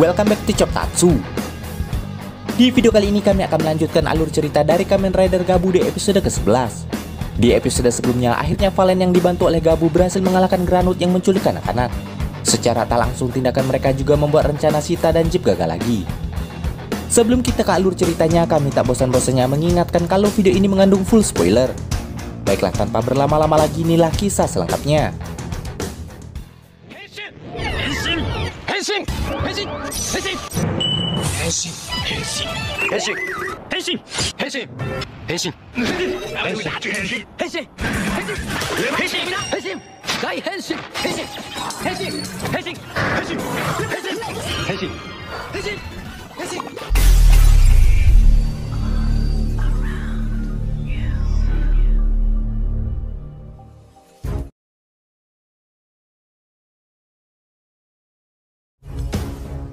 Welcome back to Chop Tatsu. Di video kali ini kami akan melanjutkan alur cerita dari Kamen Rider Gabu di episode ke-11. Di episode sebelumnya, akhirnya Valen yang dibantu oleh Gabu berhasil mengalahkan Granut yang menculik anak-anak. Secara tak langsung tindakan mereka juga membuat rencana Sita dan Jeep gagal lagi. Sebelum kita ke alur ceritanya, kami tak bosan-bosannya mengingatkan kalau video ini mengandung full spoiler. Baiklah, tanpa berlama-lama lagi, inilah kisah selengkapnya.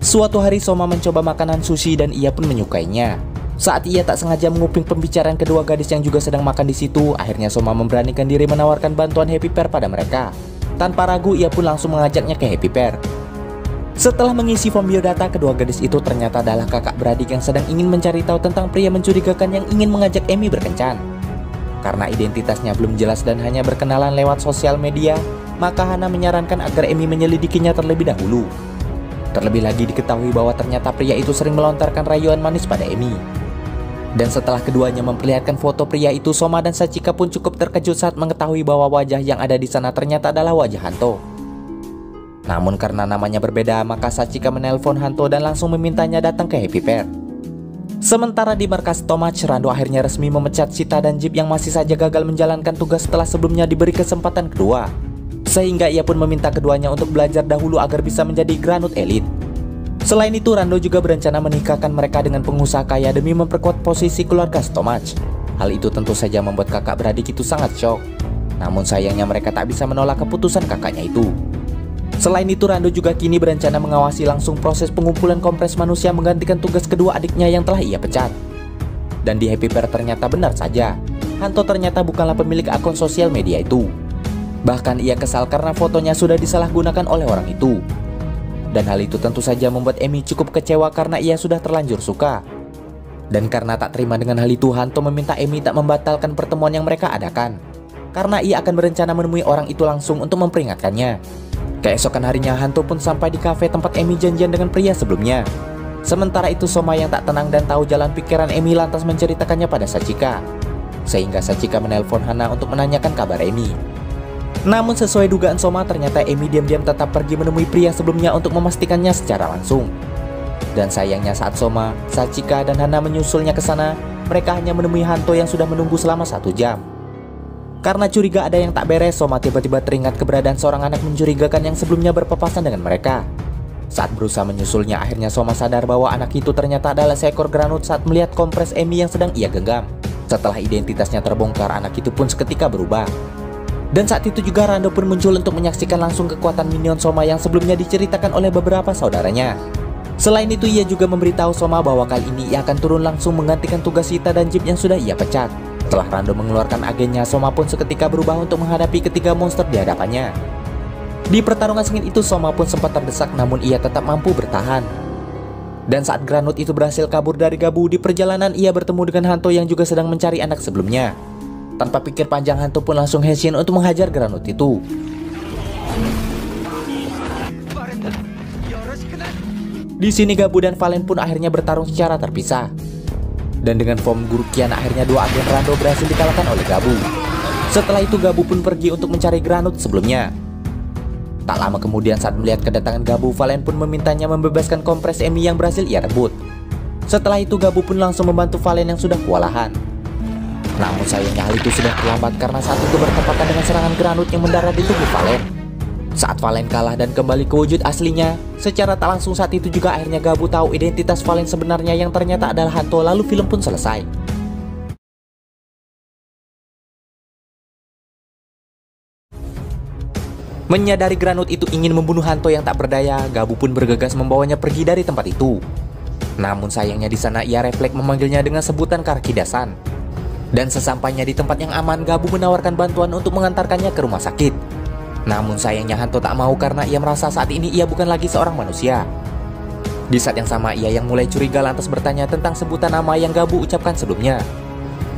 Suatu hari Soma mencoba makanan sushi dan ia pun menyukainya. Saat ia tak sengaja menguping pembicaraan kedua gadis yang juga sedang makan di situ, akhirnya Soma memberanikan diri menawarkan bantuan Happy Pair pada mereka. Tanpa ragu, ia pun langsung mengajaknya ke Happy Pair. Setelah mengisi form biodata, kedua gadis itu ternyata adalah kakak beradik yang sedang ingin mencari tahu tentang pria mencurigakan yang ingin mengajak Emi berkencan. Karena identitasnya belum jelas dan hanya berkenalan lewat sosial media, maka Hana menyarankan agar Emi menyelidikinya terlebih dahulu. Terlebih lagi diketahui bahwa ternyata pria itu sering melontarkan rayuan manis pada Emi. Dan setelah keduanya memperlihatkan foto pria itu, Soma dan Sachika pun cukup terkejut saat mengetahui bahwa wajah yang ada di sana ternyata adalah wajah Hanto. Namun karena namanya berbeda, maka Sachika menelpon Hanto dan langsung memintanya datang ke Happy Pair. Sementara di markas Tomach, Rando akhirnya resmi memecat Sita dan Jeep yang masih saja gagal menjalankan tugas setelah sebelumnya diberi kesempatan kedua. Sehingga ia pun meminta keduanya untuk belajar dahulu agar bisa menjadi Granut Elite. Selain itu, Rando juga berencana menikahkan mereka dengan pengusaha kaya demi memperkuat posisi keluarga Stomach. Hal itu tentu saja membuat kakak beradik itu sangat shock. Namun sayangnya mereka tak bisa menolak keputusan kakaknya itu. Selain itu, Rando juga kini berencana mengawasi langsung proses pengumpulan kompres manusia menggantikan tugas kedua adiknya yang telah ia pecat. Dan di Happy Pair ternyata benar saja, Hanto ternyata bukanlah pemilik akun sosial media itu. Bahkan ia kesal karena fotonya sudah disalahgunakan oleh orang itu. Dan hal itu tentu saja membuat Emi cukup kecewa karena ia sudah terlanjur suka. Dan karena tak terima dengan hal itu, Hanto meminta Emi tak membatalkan pertemuan yang mereka adakan. Karena ia akan berencana menemui orang itu langsung untuk memperingatkannya. Keesokan harinya, Hanto pun sampai di kafe tempat Emi janjian dengan pria sebelumnya. Sementara itu, Soma yang tak tenang dan tahu jalan pikiran Emi lantas menceritakannya pada Sachika. Sehingga Sachika menelpon Hana untuk menanyakan kabar Emi. Namun sesuai dugaan Soma, ternyata Emi diam-diam tetap pergi menemui pria sebelumnya untuk memastikannya secara langsung. Dan sayangnya saat Soma, Sachika, dan Hana menyusulnya ke sana, mereka hanya menemui Hanto yang sudah menunggu selama 1 jam. Karena curiga ada yang tak beres, Soma tiba-tiba teringat keberadaan seorang anak mencurigakan yang sebelumnya berpapasan dengan mereka. Saat berusaha menyusulnya, akhirnya Soma sadar bahwa anak itu ternyata adalah seekor Granut saat melihat kompres Emi yang sedang ia genggam. Setelah identitasnya terbongkar, anak itu pun seketika berubah. Dan saat itu juga Rando pun muncul untuk menyaksikan langsung kekuatan minion Soma yang sebelumnya diceritakan oleh beberapa saudaranya. Selain itu, ia juga memberitahu Soma bahwa kali ini ia akan turun langsung menggantikan tugas Sita dan Jeep yang sudah ia pecat. Setelah Rando mengeluarkan agennya, Soma pun seketika berubah untuk menghadapi ketiga monster di hadapannya. Di pertarungan sengit itu, Soma pun sempat terdesak namun ia tetap mampu bertahan. Dan saat Granut itu berhasil kabur dari Gabu, di perjalanan ia bertemu dengan Hanto yang juga sedang mencari anak sebelumnya. Tanpa pikir panjang, Hanto pun langsung henshin untuk menghajar Granut itu. Di sini Gabu dan Valen pun akhirnya bertarung secara terpisah. Dan dengan form Guru Kian, akhirnya dua agen Rando berhasil dikalahkan oleh Gabu. Setelah itu Gabu pun pergi untuk mencari Granut sebelumnya. Tak lama kemudian saat melihat kedatangan Gabu, Valen pun memintanya membebaskan kompres Emi yang berhasil ia rebut. Setelah itu Gabu pun langsung membantu Valen yang sudah kewalahan. Namun sayangnya hal itu sudah terlambat karena saat itu bertepatan dengan serangan Granut yang mendarat di tubuh Valen. Saat Valen kalah dan kembali ke wujud aslinya, secara tak langsung saat itu juga akhirnya Gabu tahu identitas Valen sebenarnya yang ternyata adalah Hanto, lalu film pun selesai. Menyadari Granut itu ingin membunuh Hanto yang tak berdaya, Gabu pun bergegas membawanya pergi dari tempat itu. Namun sayangnya di sana ia refleks memanggilnya dengan sebutan Karkidasan. Dan sesampainya di tempat yang aman, Gabu menawarkan bantuan untuk mengantarkannya ke rumah sakit. Namun sayangnya Hanto tak mau karena ia merasa saat ini ia bukan lagi seorang manusia. Di saat yang sama ia yang mulai curiga lantas bertanya tentang sebutan nama yang Gabu ucapkan sebelumnya.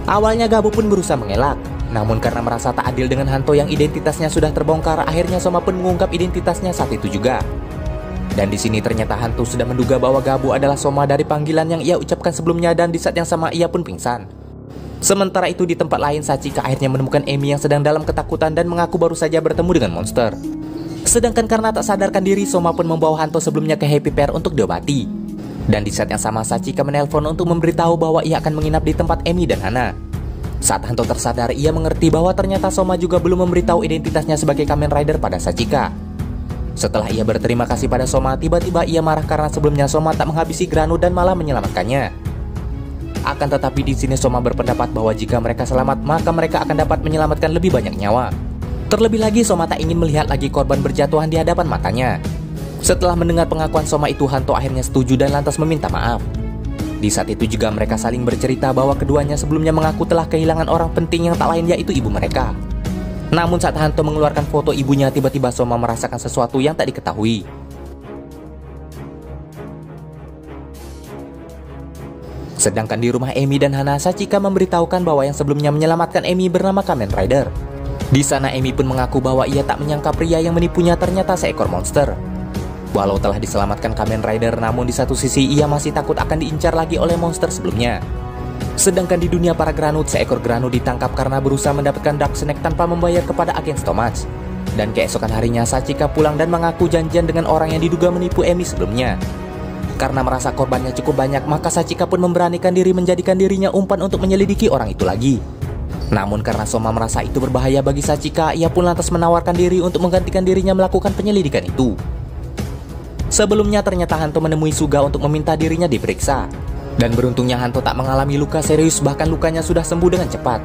Awalnya Gabu pun berusaha mengelak, namun karena merasa tak adil dengan Hanto yang identitasnya sudah terbongkar, akhirnya Soma pun mengungkap identitasnya saat itu juga. Dan di sini ternyata Hanto sudah menduga bahwa Gabu adalah Soma dari panggilan yang ia ucapkan sebelumnya, dan di saat yang sama ia pun pingsan. Sementara itu di tempat lain Sachika akhirnya menemukan Emi yang sedang dalam ketakutan dan mengaku baru saja bertemu dengan monster. Sedangkan karena tak sadarkan diri, Soma pun membawa Hanto sebelumnya ke Happy Pear untuk diobati. Dan di saat yang sama Sachika menelpon untuk memberitahu bahwa ia akan menginap di tempat Emi dan Hana. Saat Hanto tersadar, ia mengerti bahwa ternyata Soma juga belum memberitahu identitasnya sebagai Kamen Rider pada Sachika. Setelah ia berterima kasih pada Soma, tiba-tiba ia marah karena sebelumnya Soma tak menghabisi Granut dan malah menyelamatkannya. Akan tetapi di sini Soma berpendapat bahwa jika mereka selamat, maka mereka akan dapat menyelamatkan lebih banyak nyawa. Terlebih lagi Soma tak ingin melihat lagi korban berjatuhan di hadapan matanya. Setelah mendengar pengakuan Soma itu, Hanto akhirnya setuju dan lantas meminta maaf. Di saat itu juga mereka saling bercerita bahwa keduanya sebelumnya mengaku telah kehilangan orang penting yang tak lain yaitu ibu mereka. Namun saat Hanto mengeluarkan foto ibunya, tiba-tiba Soma merasakan sesuatu yang tak diketahui. Sedangkan di rumah Emi dan Hana, Sachika memberitahukan bahwa yang sebelumnya menyelamatkan Emi bernama Kamen Rider. Di sana Emi pun mengaku bahwa ia tak menyangka pria yang menipunya ternyata seekor monster. Walau telah diselamatkan Kamen Rider, namun di satu sisi ia masih takut akan diincar lagi oleh monster sebelumnya. Sedangkan di dunia para Granut, seekor Granut ditangkap karena berusaha mendapatkan Dark Snake tanpa membayar kepada agen Stomach. Dan keesokan harinya Sachika pulang dan mengaku janjian dengan orang yang diduga menipu Emi sebelumnya. Karena merasa korbannya cukup banyak, maka Sachika pun memberanikan diri menjadikan dirinya umpan untuk menyelidiki orang itu lagi. Namun karena Soma merasa itu berbahaya bagi Sachika, ia pun lantas menawarkan diri untuk menggantikan dirinya melakukan penyelidikan itu. Sebelumnya ternyata Hanto menemui Suga untuk meminta dirinya diperiksa. Dan beruntungnya Hanto tak mengalami luka serius, bahkan lukanya sudah sembuh dengan cepat.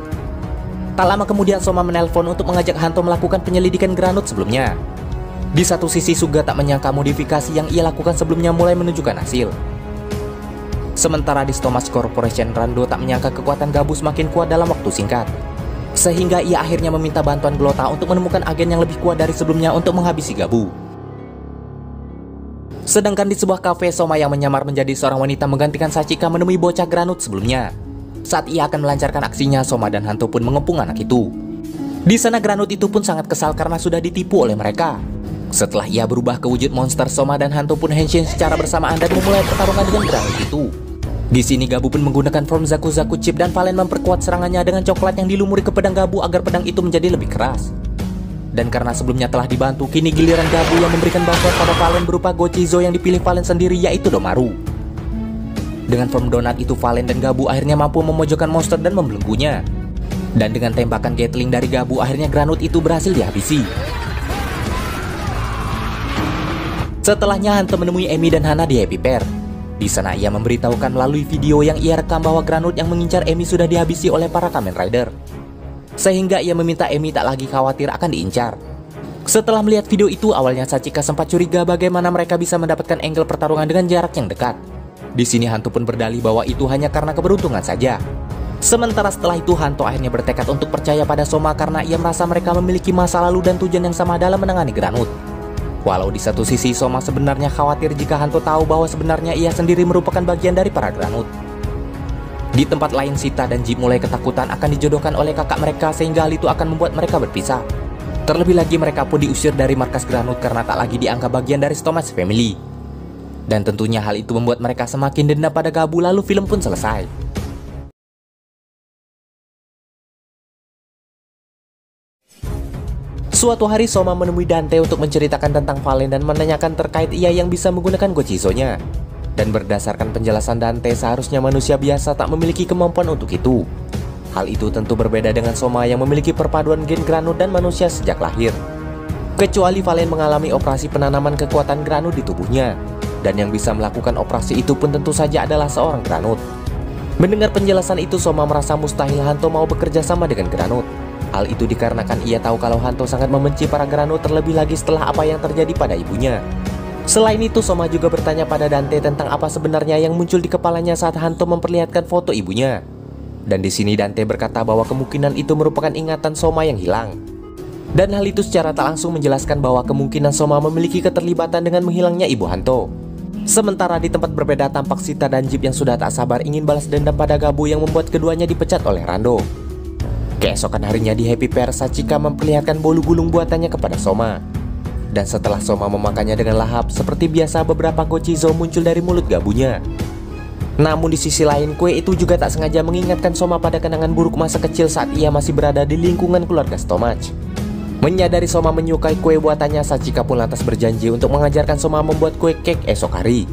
Tak lama kemudian Soma menelpon untuk mengajak Hanto melakukan penyelidikan Granut sebelumnya. Di satu sisi Suga tak menyangka modifikasi yang ia lakukan sebelumnya mulai menunjukkan hasil. Sementara di Stomach Corporation, Rando tak menyangka kekuatan Gabu semakin kuat dalam waktu singkat. Sehingga ia akhirnya meminta bantuan Glota untuk menemukan agen yang lebih kuat dari sebelumnya untuk menghabisi Gabu. Sedangkan di sebuah kafe, Soma yang menyamar menjadi seorang wanita menggantikan Sachika menemui bocah Granut sebelumnya. Saat ia akan melancarkan aksinya, Soma dan Hanto pun mengepung anak itu. Di sana Granut itu pun sangat kesal karena sudah ditipu oleh mereka. Setelah ia berubah ke wujud monster, Soma dan Hanto pun henshin secara bersamaan dan memulai pertarungan dengan Granut itu. Di sini Gabu pun menggunakan form Zaku Zaku Chip dan Valen memperkuat serangannya dengan coklat yang dilumuri ke pedang Gabu agar pedang itu menjadi lebih keras. Dan karena sebelumnya telah dibantu, kini giliran Gabu yang memberikan bantuan pada Valen berupa Gochizo yang dipilih Valen sendiri yaitu Domaru. Dengan form donat itu, Valen dan Gabu akhirnya mampu memojokkan monster dan membelenggunya. Dan dengan tembakan Gatling dari Gabu, akhirnya Granut itu berhasil dihabisi. Setelahnya Hanto menemui Emi dan Hana di Happy Pear. Di sana ia memberitahukan melalui video yang ia rekam bahwa Granut yang mengincar Emi sudah dihabisi oleh para Kamen Rider. Sehingga ia meminta Emi tak lagi khawatir akan diincar. Setelah melihat video itu, awalnya Sachika sempat curiga bagaimana mereka bisa mendapatkan angle pertarungan dengan jarak yang dekat. Di sini Hanto pun berdalih bahwa itu hanya karena keberuntungan saja. Sementara setelah itu Hanto akhirnya bertekad untuk percaya pada Soma karena ia merasa mereka memiliki masa lalu dan tujuan yang sama dalam menangani Granut. Walau di satu sisi Soma sebenarnya khawatir jika Hanto tahu bahwa sebenarnya ia sendiri merupakan bagian dari para Granut. Di tempat lain, Sita dan Jeep mulai ketakutan akan dijodohkan oleh kakak mereka sehingga hal itu akan membuat mereka berpisah. Terlebih lagi mereka pun diusir dari markas Granut karena tak lagi dianggap bagian dari Stomach Family. Dan tentunya hal itu membuat mereka semakin dendam pada Gabu, lalu film pun selesai. Suatu hari Soma menemui Dante untuk menceritakan tentang Valen dan menanyakan terkait ia yang bisa menggunakan Gochizo-nya. Dan berdasarkan penjelasan Dante, seharusnya manusia biasa tak memiliki kemampuan untuk itu. Hal itu tentu berbeda dengan Soma yang memiliki perpaduan gen Granut dan manusia sejak lahir. Kecuali Valen mengalami operasi penanaman kekuatan Granut di tubuhnya. Dan yang bisa melakukan operasi itu pun tentu saja adalah seorang Granut. Mendengar penjelasan itu, Soma merasa mustahil Hanto mau bekerja sama dengan Granut. Hal itu dikarenakan ia tahu kalau Hanto sangat membenci para Granut, terlebih lagi setelah apa yang terjadi pada ibunya. Selain itu, Soma juga bertanya pada Dante tentang apa sebenarnya yang muncul di kepalanya saat Hanto memperlihatkan foto ibunya. Dan di sini Dante berkata bahwa kemungkinan itu merupakan ingatan Soma yang hilang. Dan hal itu secara tak langsung menjelaskan bahwa kemungkinan Soma memiliki keterlibatan dengan menghilangnya ibu Hanto. Sementara di tempat berbeda tampak Sita dan Jeep yang sudah tak sabar ingin balas dendam pada Gabu yang membuat keduanya dipecat oleh Rando. Keesokan harinya di Happy Pair, Sachika memperlihatkan bolu gulung buatannya kepada Soma. Dan setelah Soma memakannya dengan lahap, seperti biasa beberapa gochizo muncul dari mulut Gabunya. Namun di sisi lain, kue itu juga tak sengaja mengingatkan Soma pada kenangan buruk masa kecil saat ia masih berada di lingkungan keluarga Stomach. Menyadari Soma menyukai kue buatannya, Sachika pun lantas berjanji untuk mengajarkan Soma membuat kue cake esok hari.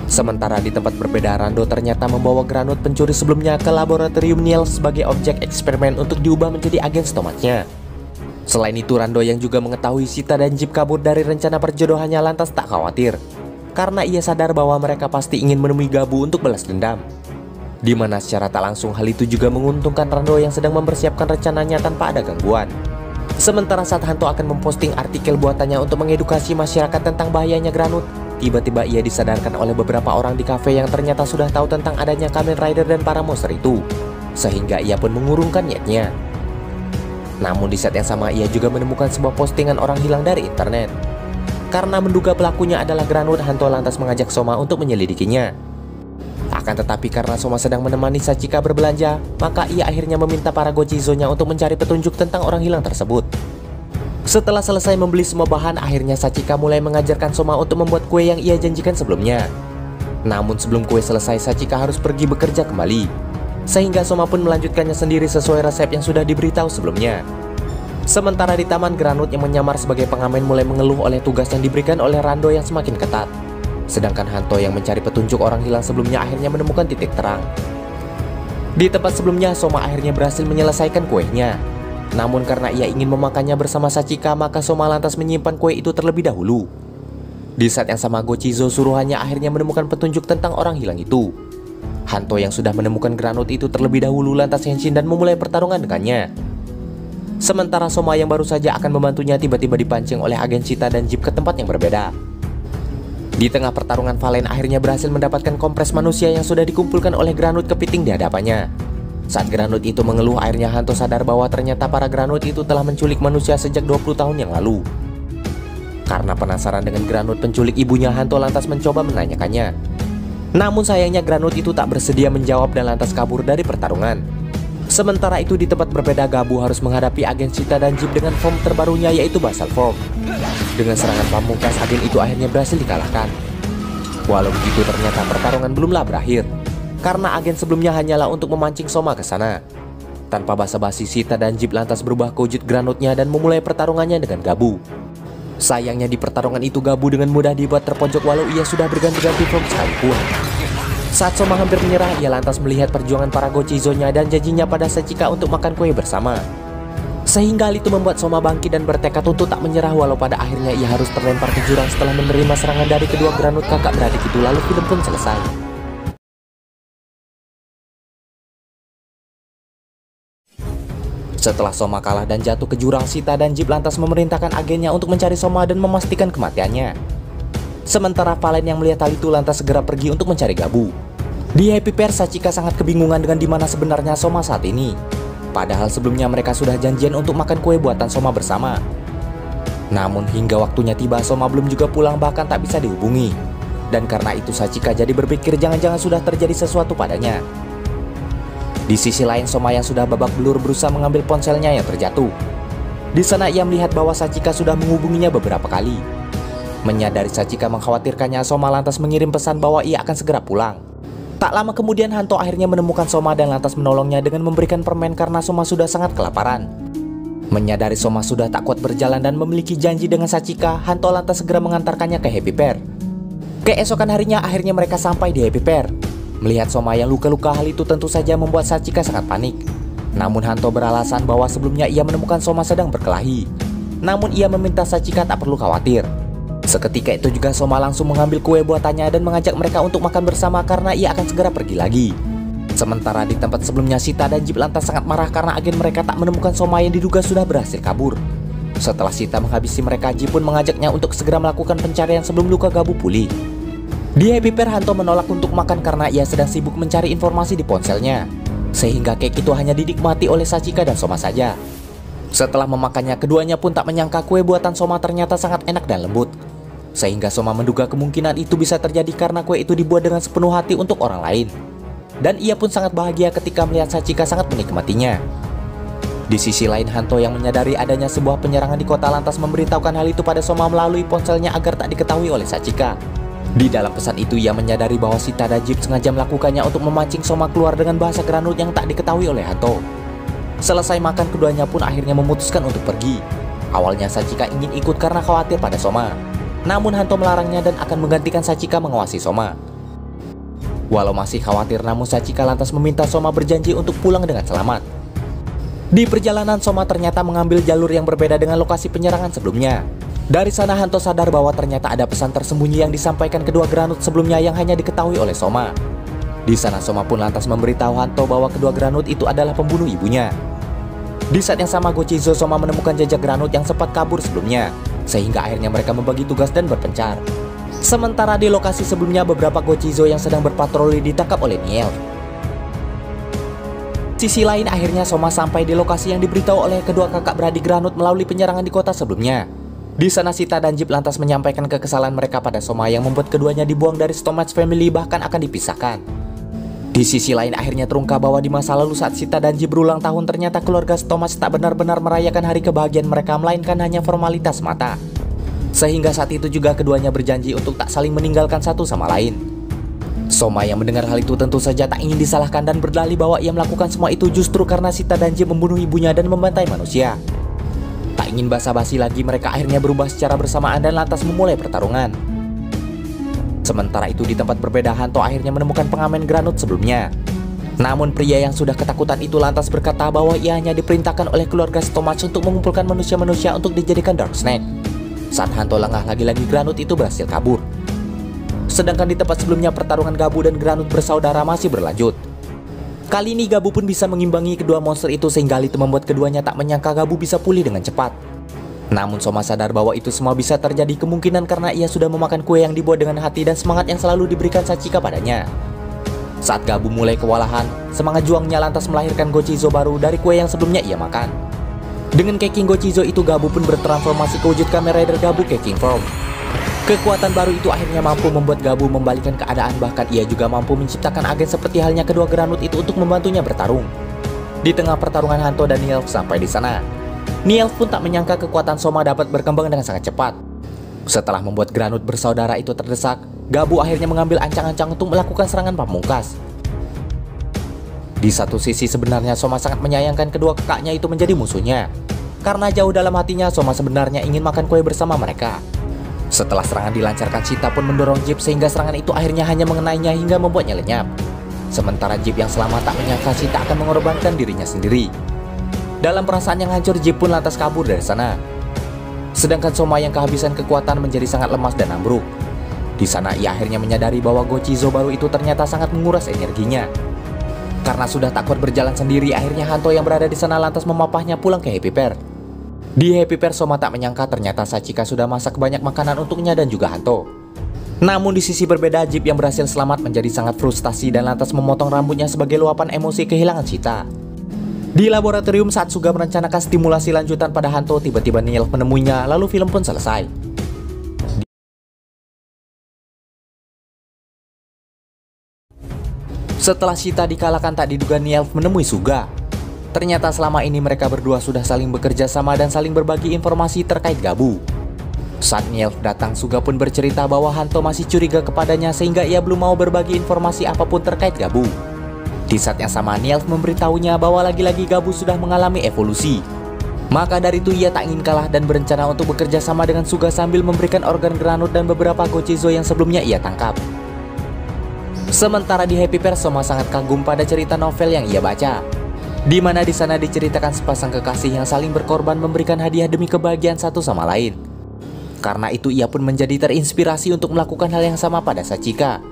Sementara di tempat berbeda, Rando ternyata membawa Granut pencuri sebelumnya ke laboratorium Niel sebagai objek eksperimen untuk diubah menjadi agen Stomachnya. Selain itu, Rando yang juga mengetahui Sita dan Jeep kabur dari rencana perjodohannya lantas tak khawatir, karena ia sadar bahwa mereka pasti ingin menemui Gabu untuk balas dendam. Di mana secara tak langsung hal itu juga menguntungkan Rando yang sedang mempersiapkan rencananya tanpa ada gangguan. Sementara saat Hanto akan memposting artikel buatannya untuk mengedukasi masyarakat tentang bahayanya Granut, tiba-tiba ia disadarkan oleh beberapa orang di kafe yang ternyata sudah tahu tentang adanya Kamen Rider dan para monster itu, sehingga ia pun mengurungkan niatnya. Namun di saat yang sama ia juga menemukan sebuah postingan orang hilang dari internet. Karena menduga pelakunya adalah Granut, Hanto lantas mengajak Soma untuk menyelidikinya. Akan tetapi karena Soma sedang menemani Sachika berbelanja, maka ia akhirnya meminta para gochizo-nya untuk mencari petunjuk tentang orang hilang tersebut. Setelah selesai membeli semua bahan, akhirnya Sachika mulai mengajarkan Soma untuk membuat kue yang ia janjikan sebelumnya. Namun sebelum kue selesai, Sachika harus pergi bekerja kembali, sehingga Soma pun melanjutkannya sendiri sesuai resep yang sudah diberitahu sebelumnya. Sementara di taman, Granut yang menyamar sebagai pengamen mulai mengeluh oleh tugas yang diberikan oleh Rando yang semakin ketat. Sedangkan Hanto yang mencari petunjuk orang hilang sebelumnya akhirnya menemukan titik terang. Di tempat sebelumnya, Soma akhirnya berhasil menyelesaikan kuenya. Namun karena ia ingin memakannya bersama Sachika, maka Soma lantas menyimpan kue itu terlebih dahulu. Di saat yang sama, gochizo suruhannya akhirnya menemukan petunjuk tentang orang hilang itu. Hanto yang sudah menemukan Granut itu terlebih dahulu lantas henshin dan memulai pertarungan dengannya. Sementara Soma yang baru saja akan membantunya tiba-tiba dipancing oleh agen Sita dan Jeep ke tempat yang berbeda. Di tengah pertarungan, Valen akhirnya berhasil mendapatkan kompres manusia yang sudah dikumpulkan oleh Granut kepiting di hadapannya. Saat Granut itu mengeluh, akhirnya Hanto sadar bahwa ternyata para Granut itu telah menculik manusia sejak 20 tahun yang lalu. Karena penasaran dengan Granut penculik ibunya, Hanto lantas mencoba menanyakannya. Namun sayangnya Granut itu tak bersedia menjawab dan lantas kabur dari pertarungan. Sementara itu di tempat berbeda, Gabu harus menghadapi agen Sita dan Jeep dengan form terbarunya yaitu Basal Form. Dengan serangan pamungkas, agen itu akhirnya berhasil dikalahkan. Walau begitu, ternyata pertarungan belumlah berakhir, karena agen sebelumnya hanyalah untuk memancing Soma ke sana. Tanpa basa-basi, Sita dan Jeep lantas berubah ke wujud Granutnya dan memulai pertarungannya dengan Gabu. Sayangnya di pertarungan itu Gabu dengan mudah dibuat terpojok walau ia sudah berganti-ganti form sekalipun. Saat Soma hampir menyerah, ia lantas melihat perjuangan para gochizo-nya dan janjinya pada Sachika untuk makan kue bersama. Sehingga hal itu membuat Soma bangkit dan bertekad untuk tak menyerah walau pada akhirnya ia harus terlempar ke jurang setelah menerima serangan dari kedua Granut kakak beradik itu. Lalu film pun selesai. Setelah Soma kalah dan jatuh ke jurang, Sita dan Jeep lantas memerintahkan agennya untuk mencari Soma dan memastikan kematiannya. Sementara Valen yang melihat hal itu lantas segera pergi untuk mencari Gabu. Di Happy Pair, Sachika sangat kebingungan dengan di mana sebenarnya Soma saat ini. Padahal sebelumnya mereka sudah janjian untuk makan kue buatan Soma bersama. Namun hingga waktunya tiba, Soma belum juga pulang, bahkan tak bisa dihubungi. Dan karena itu Sachika jadi berpikir jangan-jangan sudah terjadi sesuatu padanya. Di sisi lain, Soma yang sudah babak belur berusaha mengambil ponselnya yang terjatuh. Di sana ia melihat bahwa Sachika sudah menghubunginya beberapa kali. Menyadari Sachika mengkhawatirkannya, Soma lantas mengirim pesan bahwa ia akan segera pulang. Tak lama kemudian Hanto akhirnya menemukan Soma dan lantas menolongnya dengan memberikan permen karena Soma sudah sangat kelaparan. Menyadari Soma sudah tak kuat berjalan dan memiliki janji dengan Sachika, Hanto lantas segera mengantarkannya ke Happy Pair. Keesokan harinya akhirnya mereka sampai di Happy Pair. Melihat Soma yang luka-luka, hal itu tentu saja membuat Sachika sangat panik. Namun Hanto beralasan bahwa sebelumnya ia menemukan Soma sedang berkelahi. Namun ia meminta Sachika tak perlu khawatir. Seketika itu juga Soma langsung mengambil kue buatannya dan mengajak mereka untuk makan bersama karena ia akan segera pergi lagi. Sementara di tempat sebelumnya, Sita dan Jeep lantas sangat marah karena agen mereka tak menemukan Soma yang diduga sudah berhasil kabur. Setelah Sita menghabisi mereka, Jeep pun mengajaknya untuk segera melakukan pencarian sebelum luka Gabu pulih. Di Happy Pair, Hanto menolak untuk makan karena ia sedang sibuk mencari informasi di ponselnya. Sehingga cake itu hanya dinikmati oleh Sachika dan Soma saja. Setelah memakannya, keduanya pun tak menyangka kue buatan Soma ternyata sangat enak dan lembut. Sehingga Soma menduga kemungkinan itu bisa terjadi karena kue itu dibuat dengan sepenuh hati untuk orang lain. Dan ia pun sangat bahagia ketika melihat Sachika sangat menikmatinya. Di sisi lain, Hanto yang menyadari adanya sebuah penyerangan di kota lantas memberitahukan hal itu pada Soma melalui ponselnya agar tak diketahui oleh Sachika. Di dalam pesan itu ia menyadari bahwa si Tadajib sengaja melakukannya untuk memancing Soma keluar dengan bahasa Granut yang tak diketahui oleh Hanto. Selesai makan, keduanya pun akhirnya memutuskan untuk pergi. Awalnya Sachika ingin ikut karena khawatir pada Soma. Namun Hanto melarangnya dan akan menggantikan Sachika mengawasi Soma. Walau masih khawatir, namun Sachika lantas meminta Soma berjanji untuk pulang dengan selamat. Di perjalanan, Soma ternyata mengambil jalur yang berbeda dengan lokasi penyerangan sebelumnya. Dari sana Hanto sadar bahwa ternyata ada pesan tersembunyi yang disampaikan kedua Granut sebelumnya yang hanya diketahui oleh Soma. Di sana Soma pun lantas memberitahu Hanto bahwa kedua Granut itu adalah pembunuh ibunya. Di saat yang sama Gochizo Soma menemukan jejak Granut yang sempat kabur sebelumnya, sehingga akhirnya mereka membagi tugas dan berpencar. Sementara di lokasi sebelumnya beberapa Gochizo yang sedang berpatroli ditangkap oleh Niel. Sisi lain akhirnya Soma sampai di lokasi yang diberitahu oleh kedua kakak beradik Granut melalui penyerangan di kota sebelumnya. Di sana Sita dan Jip lantas menyampaikan kekesalan mereka pada Soma yang membuat keduanya dibuang dari Stomach Family bahkan akan dipisahkan. Di sisi lain akhirnya terungkap bahwa di masa lalu saat Sita dan Jip berulang tahun ternyata keluarga Stomach tak benar-benar merayakan hari kebahagiaan mereka melainkan hanya formalitas semata. Sehingga saat itu juga keduanya berjanji untuk tak saling meninggalkan satu sama lain. Soma yang mendengar hal itu tentu saja tak ingin disalahkan dan berdalih bahwa ia melakukan semua itu justru karena Sita dan Jip membunuh ibunya dan membantai manusia. Tak ingin basa-basi lagi, mereka akhirnya berubah secara bersamaan dan lantas memulai pertarungan. Sementara itu di tempat berbeda, Hanto akhirnya menemukan pengamen Granut sebelumnya. Namun pria yang sudah ketakutan itu lantas berkata bahwa ia hanya diperintahkan oleh keluarga Stomach untuk mengumpulkan manusia-manusia untuk dijadikan Dark Snake. Saat Hanto lengah, lagi-lagi Granut itu berhasil kabur. Sedangkan di tempat sebelumnya pertarungan Gabu dan Granut bersaudara masih berlanjut. Kali ini Gabu pun bisa mengimbangi kedua monster itu sehingga hal itu membuat keduanya tak menyangka Gabu bisa pulih dengan cepat. Namun Soma sadar bahwa itu semua bisa terjadi kemungkinan karena ia sudah memakan kue yang dibuat dengan hati dan semangat yang selalu diberikan Sachika padanya. Saat Gabu mulai kewalahan, semangat juangnya lantas melahirkan Gochizo baru dari kue yang sebelumnya ia makan. Dengan Keking Gochizo itu Gabu pun bertransformasi ke wujud Kamen Rider Gabu Keking Form. Kekuatan baru itu akhirnya mampu membuat Gabu membalikkan keadaan, bahkan ia juga mampu menciptakan agen seperti halnya kedua Granut itu untuk membantunya bertarung. Di tengah pertarungan Hanto dan Nielf sampai di sana. Nielf pun tak menyangka kekuatan Soma dapat berkembang dengan sangat cepat. Setelah membuat Granut bersaudara itu terdesak, Gabu akhirnya mengambil ancang-ancang untuk melakukan serangan pamungkas. Di satu sisi sebenarnya Soma sangat menyayangkan kedua kakaknya itu menjadi musuhnya. Karena jauh dalam hatinya Soma sebenarnya ingin makan kue bersama mereka. Setelah serangan dilancarkan, Sita pun mendorong Jip sehingga serangan itu akhirnya hanya mengenainya hingga membuatnya lenyap. Sementara Jip yang selamat tak menyangka Sita akan mengorbankan dirinya sendiri. Dalam perasaan yang hancur, Jip pun lantas kabur dari sana. Sedangkan Soma yang kehabisan kekuatan menjadi sangat lemas dan ambruk. Di sana ia akhirnya menyadari bahwa Gochizo baru itu ternyata sangat menguras energinya. Karena sudah tak kuat berjalan sendiri, akhirnya Hanto yang berada di sana lantas memapahnya pulang ke Happy Pear. Di Happy Pear, Soma tak menyangka ternyata Sachika sudah masak banyak makanan untuknya dan juga Hanto. Namun di sisi berbeda, Jip yang berhasil selamat menjadi sangat frustasi dan lantas memotong rambutnya sebagai luapan emosi kehilangan Sita. Di laboratorium saat Suga merencanakan stimulasi lanjutan pada Hanto, tiba-tiba Niel menemuinya lalu film pun selesai. Setelah Sita dikalahkan, tak diduga Niel menemui Suga. Ternyata selama ini mereka berdua sudah saling bekerja sama dan saling berbagi informasi terkait Gabu. Saat Niel datang, Suga pun bercerita bahwa Hanto masih curiga kepadanya sehingga ia belum mau berbagi informasi apapun terkait Gabu. Di saat yang sama, Niel memberitahunya bahwa lagi-lagi Gabu sudah mengalami evolusi. Maka dari itu ia tak ingin kalah dan berencana untuk bekerja sama dengan Suga sambil memberikan organ Granut dan beberapa Gochizo yang sebelumnya ia tangkap. Sementara di Happy Pear, Soma sangat kagum pada cerita novel yang ia baca. Di mana di sana diceritakan sepasang kekasih yang saling berkorban memberikan hadiah demi kebahagiaan satu sama lain. Karena itu ia pun menjadi terinspirasi untuk melakukan hal yang sama pada Sachika.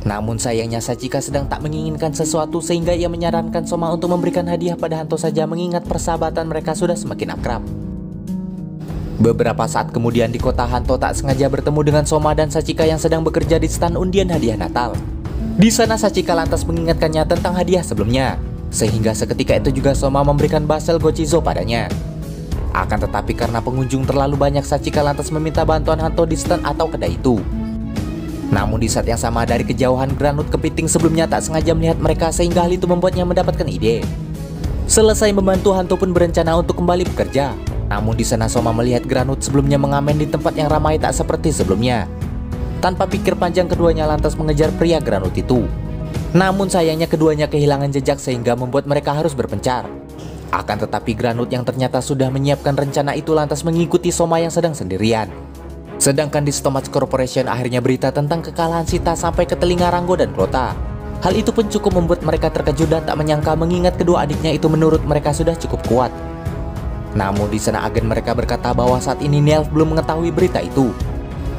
Namun sayangnya Sachika sedang tak menginginkan sesuatu sehingga ia menyarankan Soma untuk memberikan hadiah pada Hanto saja mengingat persahabatan mereka sudah semakin akrab. Beberapa saat kemudian di kota, Hanto tak sengaja bertemu dengan Soma dan Sachika yang sedang bekerja di stan undian hadiah Natal. Di sana Sachika lantas mengingatkannya tentang hadiah sebelumnya. Sehingga seketika itu juga Soma memberikan basel Gochizo padanya. Akan tetapi karena pengunjung terlalu banyak, Sachika lantas meminta bantuan Hanto di stand atau kedai itu. Namun di saat yang sama dari kejauhan Granut Kepiting sebelumnya tak sengaja melihat mereka sehingga hal itu membuatnya mendapatkan ide. Selesai membantu, Hanto pun berencana untuk kembali bekerja. Namun di sana Soma melihat Granut sebelumnya mengamen di tempat yang ramai tak seperti sebelumnya. Tanpa pikir panjang keduanya lantas mengejar pria Granut itu. Namun sayangnya keduanya kehilangan jejak sehingga membuat mereka harus berpencar. Akan tetapi Granut yang ternyata sudah menyiapkan rencana itu lantas mengikuti Soma yang sedang sendirian. Sedangkan di Stomach Corporation akhirnya berita tentang kekalahan Sita sampai ke telinga Ranggo dan Klota. Hal itu pun cukup membuat mereka terkejut dan tak menyangka mengingat kedua adiknya itu menurut mereka sudah cukup kuat. Namun di sana agen mereka berkata bahwa saat ini Nielf belum mengetahui berita itu.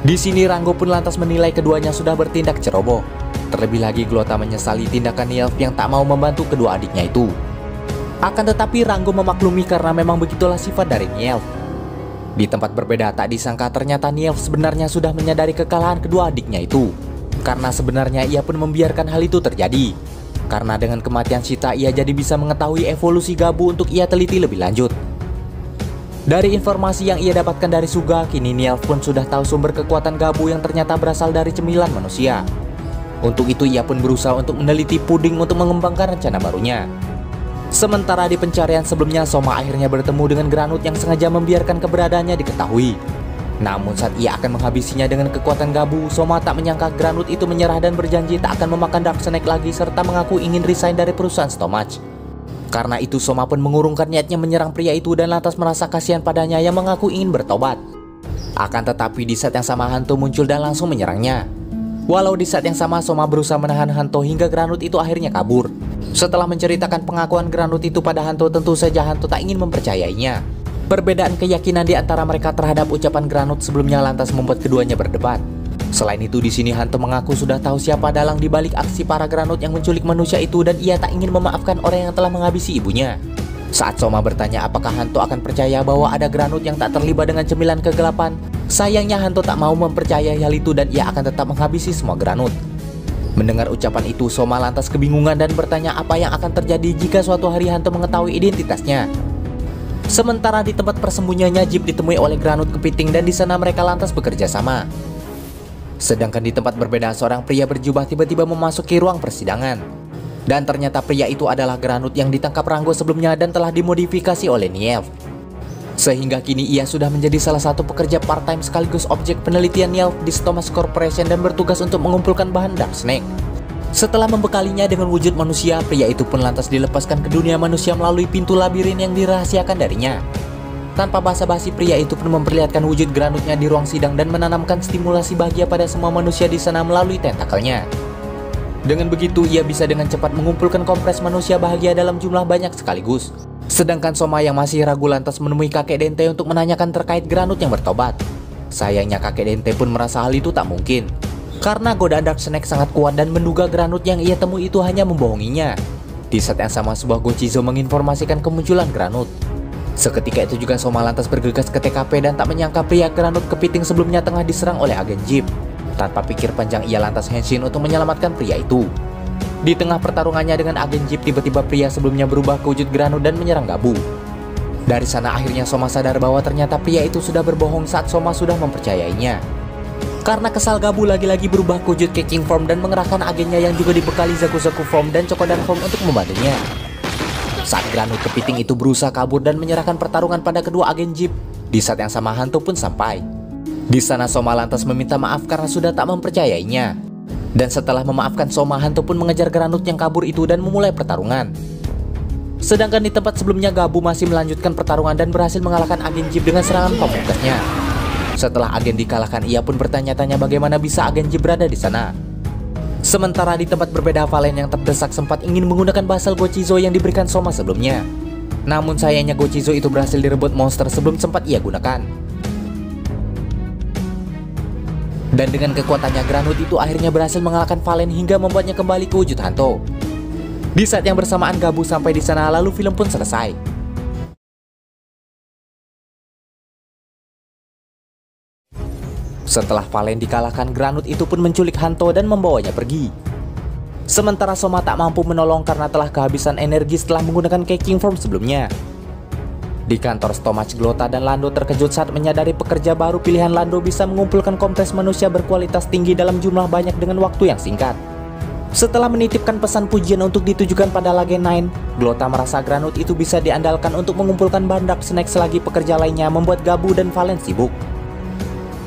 Di sini Ranggo pun lantas menilai keduanya sudah bertindak ceroboh. Terlebih lagi Klota menyesali tindakan Nielf yang tak mau membantu kedua adiknya itu. Akan tetapi Ranggo memaklumi karena memang begitulah sifat dari Nielf. Di tempat berbeda tak disangka ternyata Nielf sebenarnya sudah menyadari kekalahan kedua adiknya itu. Karena sebenarnya ia pun membiarkan hal itu terjadi. Karena dengan kematian Sita ia jadi bisa mengetahui evolusi Gabu untuk ia teliti lebih lanjut. Dari informasi yang ia dapatkan dari Suga, kini Nielf pun sudah tahu sumber kekuatan Gabu yang ternyata berasal dari cemilan manusia. Untuk itu ia pun berusaha untuk meneliti puding untuk mengembangkan rencana barunya. Sementara di pencarian sebelumnya, Soma akhirnya bertemu dengan Granut yang sengaja membiarkan keberadaannya diketahui. Namun saat ia akan menghabisinya dengan kekuatan Gabu, Soma tak menyangka Granut itu menyerah dan berjanji tak akan memakan Dark Snake lagi serta mengaku ingin resign dari perusahaan Stomach. Karena itu Soma pun mengurungkan niatnya menyerang pria itu dan lantas merasa kasihan padanya yang mengaku ingin bertobat. Akan tetapi di saat yang sama Hanto muncul dan langsung menyerangnya. Walau di saat yang sama Soma berusaha menahan Hanto hingga Granut itu akhirnya kabur. Setelah menceritakan pengakuan Granut itu pada Hanto, tentu saja Hanto tak ingin mempercayainya. Perbedaan keyakinan di antara mereka terhadap ucapan Granut sebelumnya lantas membuat keduanya berdebat. Selain itu di sini Hanto mengaku sudah tahu siapa dalang di balik aksi para Granut yang menculik manusia itu dan ia tak ingin memaafkan orang yang telah menghabisi ibunya. Saat Soma bertanya apakah Hanto akan percaya bahwa ada Granut yang tak terlibat dengan cemilan kegelapan, sayangnya Hanto tak mau mempercayai hal itu dan ia akan tetap menghabisi semua Granut. Mendengar ucapan itu, Soma lantas kebingungan dan bertanya apa yang akan terjadi jika suatu hari Hanto mengetahui identitasnya. Sementara di tempat persembunyiannya, Jeep ditemui oleh Granut Kepiting dan di sana mereka lantas bekerja sama. Sedangkan di tempat berbeda, seorang pria berjubah tiba-tiba memasuki ruang persidangan. Dan ternyata pria itu adalah Granut yang ditangkap Ranggo sebelumnya dan telah dimodifikasi oleh Nielf. Sehingga kini ia sudah menjadi salah satu pekerja part-time sekaligus objek penelitian Nielf di Stomach Corporation dan bertugas untuk mengumpulkan bahan Dark Snake. Setelah membekalinya dengan wujud manusia, pria itu pun lantas dilepaskan ke dunia manusia melalui pintu labirin yang dirahasiakan darinya. Tanpa basa-basi, pria itu pun memperlihatkan wujud Granutnya di ruang sidang dan menanamkan stimulasi bahagia pada semua manusia di sana melalui tentakelnya. Dengan begitu, ia bisa dengan cepat mengumpulkan kompres manusia bahagia dalam jumlah banyak sekaligus. Sedangkan Soma yang masih ragu lantas menemui kakek Dente untuk menanyakan terkait Granut yang bertobat. Sayangnya kakek Dente pun merasa hal itu tak mungkin. Karena godaan Dark Snake sangat kuat dan menduga Granut yang ia temui itu hanya membohonginya. Di saat yang sama sebuah Gochizo menginformasikan kemunculan Granut. Seketika itu juga Soma lantas bergegas ke TKP dan tak menyangka pria Granut Kepiting sebelumnya tengah diserang oleh agen Jeep. Tanpa pikir panjang ia lantas henshin untuk menyelamatkan pria itu. Di tengah pertarungannya dengan agen Jeep, tiba-tiba pria sebelumnya berubah ke wujud Granut dan menyerang Gabu. Dari sana akhirnya Soma sadar bahwa ternyata pria itu sudah berbohong saat Soma sudah mempercayainya. Karena kesal, Gabu lagi-lagi berubah ke wujud King Form dan mengerahkan agennya yang juga dibekali Zaku-Zaku Form dan Chokodan Form untuk membantunya. Saat Granut Kepiting itu berusaha kabur dan menyerahkan pertarungan pada kedua agen Jeep, di saat yang sama Hanto pun sampai. Di sana Soma lantas meminta maaf karena sudah tak mempercayainya. Dan setelah memaafkan Soma, Hanto pun mengejar Granut yang kabur itu dan memulai pertarungan. Sedangkan di tempat sebelumnya, Gabu masih melanjutkan pertarungan dan berhasil mengalahkan agen Jeep dengan serangan pamungkasnya. Setelah agen dikalahkan, ia pun bertanya-tanya bagaimana bisa agen Jeep berada di sana. Sementara di tempat berbeda, Valen yang terdesak sempat ingin menggunakan basal Gochizo yang diberikan Soma sebelumnya. Namun sayangnya Gochizo itu berhasil direbut monster sebelum sempat ia gunakan. Dan dengan kekuatannya, Granut itu akhirnya berhasil mengalahkan Valen hingga membuatnya kembali ke wujud Hanto. Di saat yang bersamaan Gabu sampai di sana, lalu film pun selesai. Setelah Valen dikalahkan, Granut itu pun menculik Hanto dan membawanya pergi. Sementara Soma tak mampu menolong karena telah kehabisan energi setelah menggunakan King Form sebelumnya. Di kantor Stomach, Glota dan Lando terkejut saat menyadari pekerja baru pilihan Lando bisa mengumpulkan kompres manusia berkualitas tinggi dalam jumlah banyak dengan waktu yang singkat. Setelah menitipkan pesan pujian untuk ditujukan pada Lagen 9, Glota merasa Granut itu bisa diandalkan untuk mengumpulkan bahan Dark Snake selagi pekerja lainnya membuat Gabu dan Valen sibuk.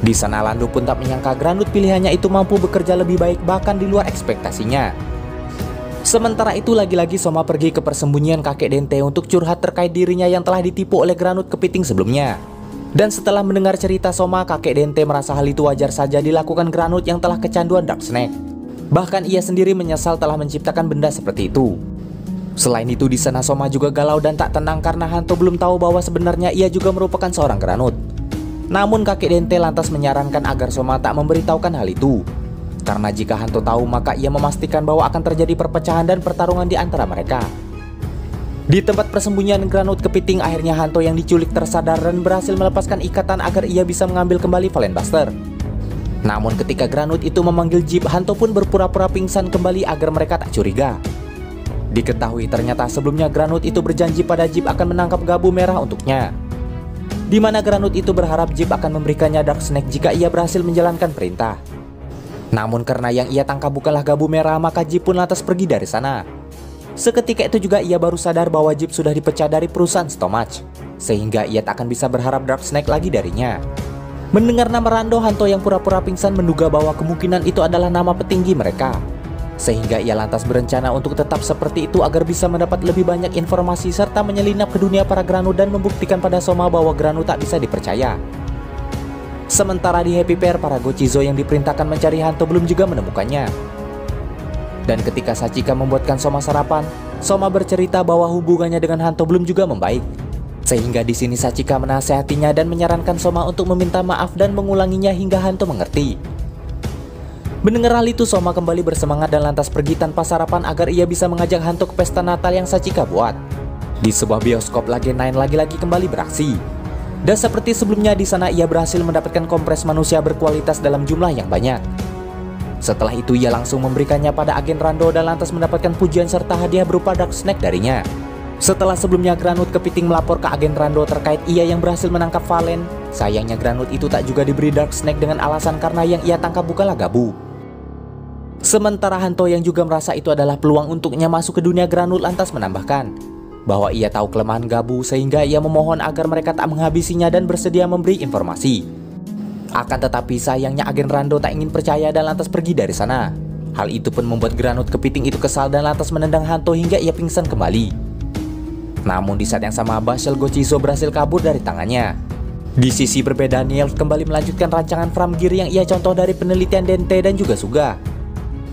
Di sana Lando pun tak menyangka Granut pilihannya itu mampu bekerja lebih baik bahkan di luar ekspektasinya. Sementara itu lagi-lagi Soma pergi ke persembunyian kakek Dente untuk curhat terkait dirinya yang telah ditipu oleh Granut kepiting sebelumnya. Dan setelah mendengar cerita Soma, kakek Dente merasa hal itu wajar saja dilakukan Granut yang telah kecanduan Dark Snake. Bahkan ia sendiri menyesal telah menciptakan benda seperti itu. Selain itu di sana Soma juga galau dan tak tenang karena Hanto belum tahu bahwa sebenarnya ia juga merupakan seorang Granut. Namun kakek Dente lantas menyarankan agar Soma tak memberitahukan hal itu. Karena jika Hanto tahu maka ia memastikan bahwa akan terjadi perpecahan dan pertarungan di antara mereka. Di tempat persembunyian Granut kepiting, akhirnya Hanto yang diculik tersadar dan berhasil melepaskan ikatan agar ia bisa mengambil kembali Valen Buster. Namun ketika Granut itu memanggil Jeep, Hanto pun berpura-pura pingsan kembali agar mereka tak curiga. Diketahui ternyata sebelumnya Granut itu berjanji pada Jeep akan menangkap Gabu merah untuknya. Di mana Granut itu berharap Jeep akan memberikannya Dark Snake jika ia berhasil menjalankan perintah. Namun karena yang ia tangkap bukanlah Gabu merah, maka Jeep pun lantas pergi dari sana. Seketika itu juga ia baru sadar bahwa Jeep sudah dipecat dari perusahaan Stomach, sehingga ia tak akan bisa berharap Dark Snake lagi darinya. Mendengar nama Rando, Hanto yang pura-pura pingsan menduga bahwa kemungkinan itu adalah nama petinggi mereka. Sehingga ia lantas berencana untuk tetap seperti itu agar bisa mendapat lebih banyak informasi serta menyelinap ke dunia para Granut dan membuktikan pada Soma bahwa Granut tak bisa dipercaya. Sementara di Happy Pair, para Gochizo yang diperintahkan mencari Hanto belum juga menemukannya. Dan ketika Sachika membuatkan Soma sarapan, Soma bercerita bahwa hubungannya dengan Hanto belum juga membaik. Sehingga di sini Sachika menasehatinya dan menyarankan Soma untuk meminta maaf dan mengulanginya hingga Hanto mengerti. Mendengar hal itu, Soma kembali bersemangat dan lantas pergi tanpa sarapan agar ia bisa mengajak Hanto ke pesta Natal yang Sachika buat. Di sebuah bioskop, Lagen 9 lagi-lagi kembali beraksi. Dan seperti sebelumnya di sana ia berhasil mendapatkan kompres manusia berkualitas dalam jumlah yang banyak. Setelah itu ia langsung memberikannya pada agen Rando dan lantas mendapatkan pujian serta hadiah berupa Dark Snake darinya. Setelah sebelumnya Granut kepiting melapor ke agen Rando terkait ia yang berhasil menangkap Valen, sayangnya Granut itu tak juga diberi Dark Snake dengan alasan karena yang ia tangkap bukanlah Gabu. Sementara Hanto yang juga merasa itu adalah peluang untuknya masuk ke dunia Granut lantas menambahkan bahwa ia tahu kelemahan Gabu sehingga ia memohon agar mereka tak menghabisinya dan bersedia memberi informasi. Akan tetapi sayangnya agen Rando tak ingin percaya dan lantas pergi dari sana. Hal itu pun membuat Granut kepiting itu kesal dan lantas menendang Hanto hingga ia pingsan kembali. Namun di saat yang sama Basel Gochizo berhasil kabur dari tangannya. Di sisi berbeda, Niels kembali melanjutkan rancangan Framgear yang ia contoh dari penelitian Dente dan juga Suga.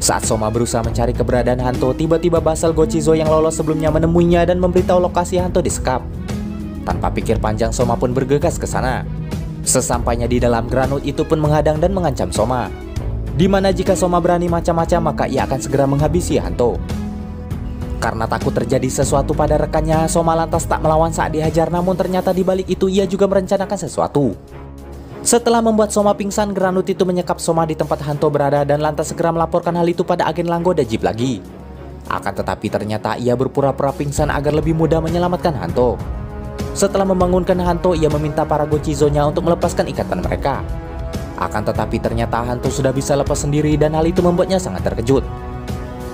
Saat Soma berusaha mencari keberadaan Hanto, tiba-tiba Basel Gochizo yang lolos sebelumnya menemuinya dan memberitahu lokasi Hanto disekap. Tanpa pikir panjang, Soma pun bergegas ke sana. Sesampainya di dalam, Granut itu pun menghadang dan mengancam Soma. Di mana jika Soma berani macam-macam maka ia akan segera menghabisi Hanto. Karena takut terjadi sesuatu pada rekannya, Soma lantas tak melawan saat dihajar, namun ternyata di balik itu ia juga merencanakan sesuatu. Setelah membuat Soma pingsan, Granut itu menyekap Soma di tempat Hanto berada dan lantas segera melaporkan hal itu pada agen Langgo dan Jeep lagi. Akan tetapi ternyata ia berpura-pura pingsan agar lebih mudah menyelamatkan Hanto. Setelah membangunkan Hanto, ia meminta para Gochizo-nya untuk melepaskan ikatan mereka. Akan tetapi ternyata Hanto sudah bisa lepas sendiri dan hal itu membuatnya sangat terkejut.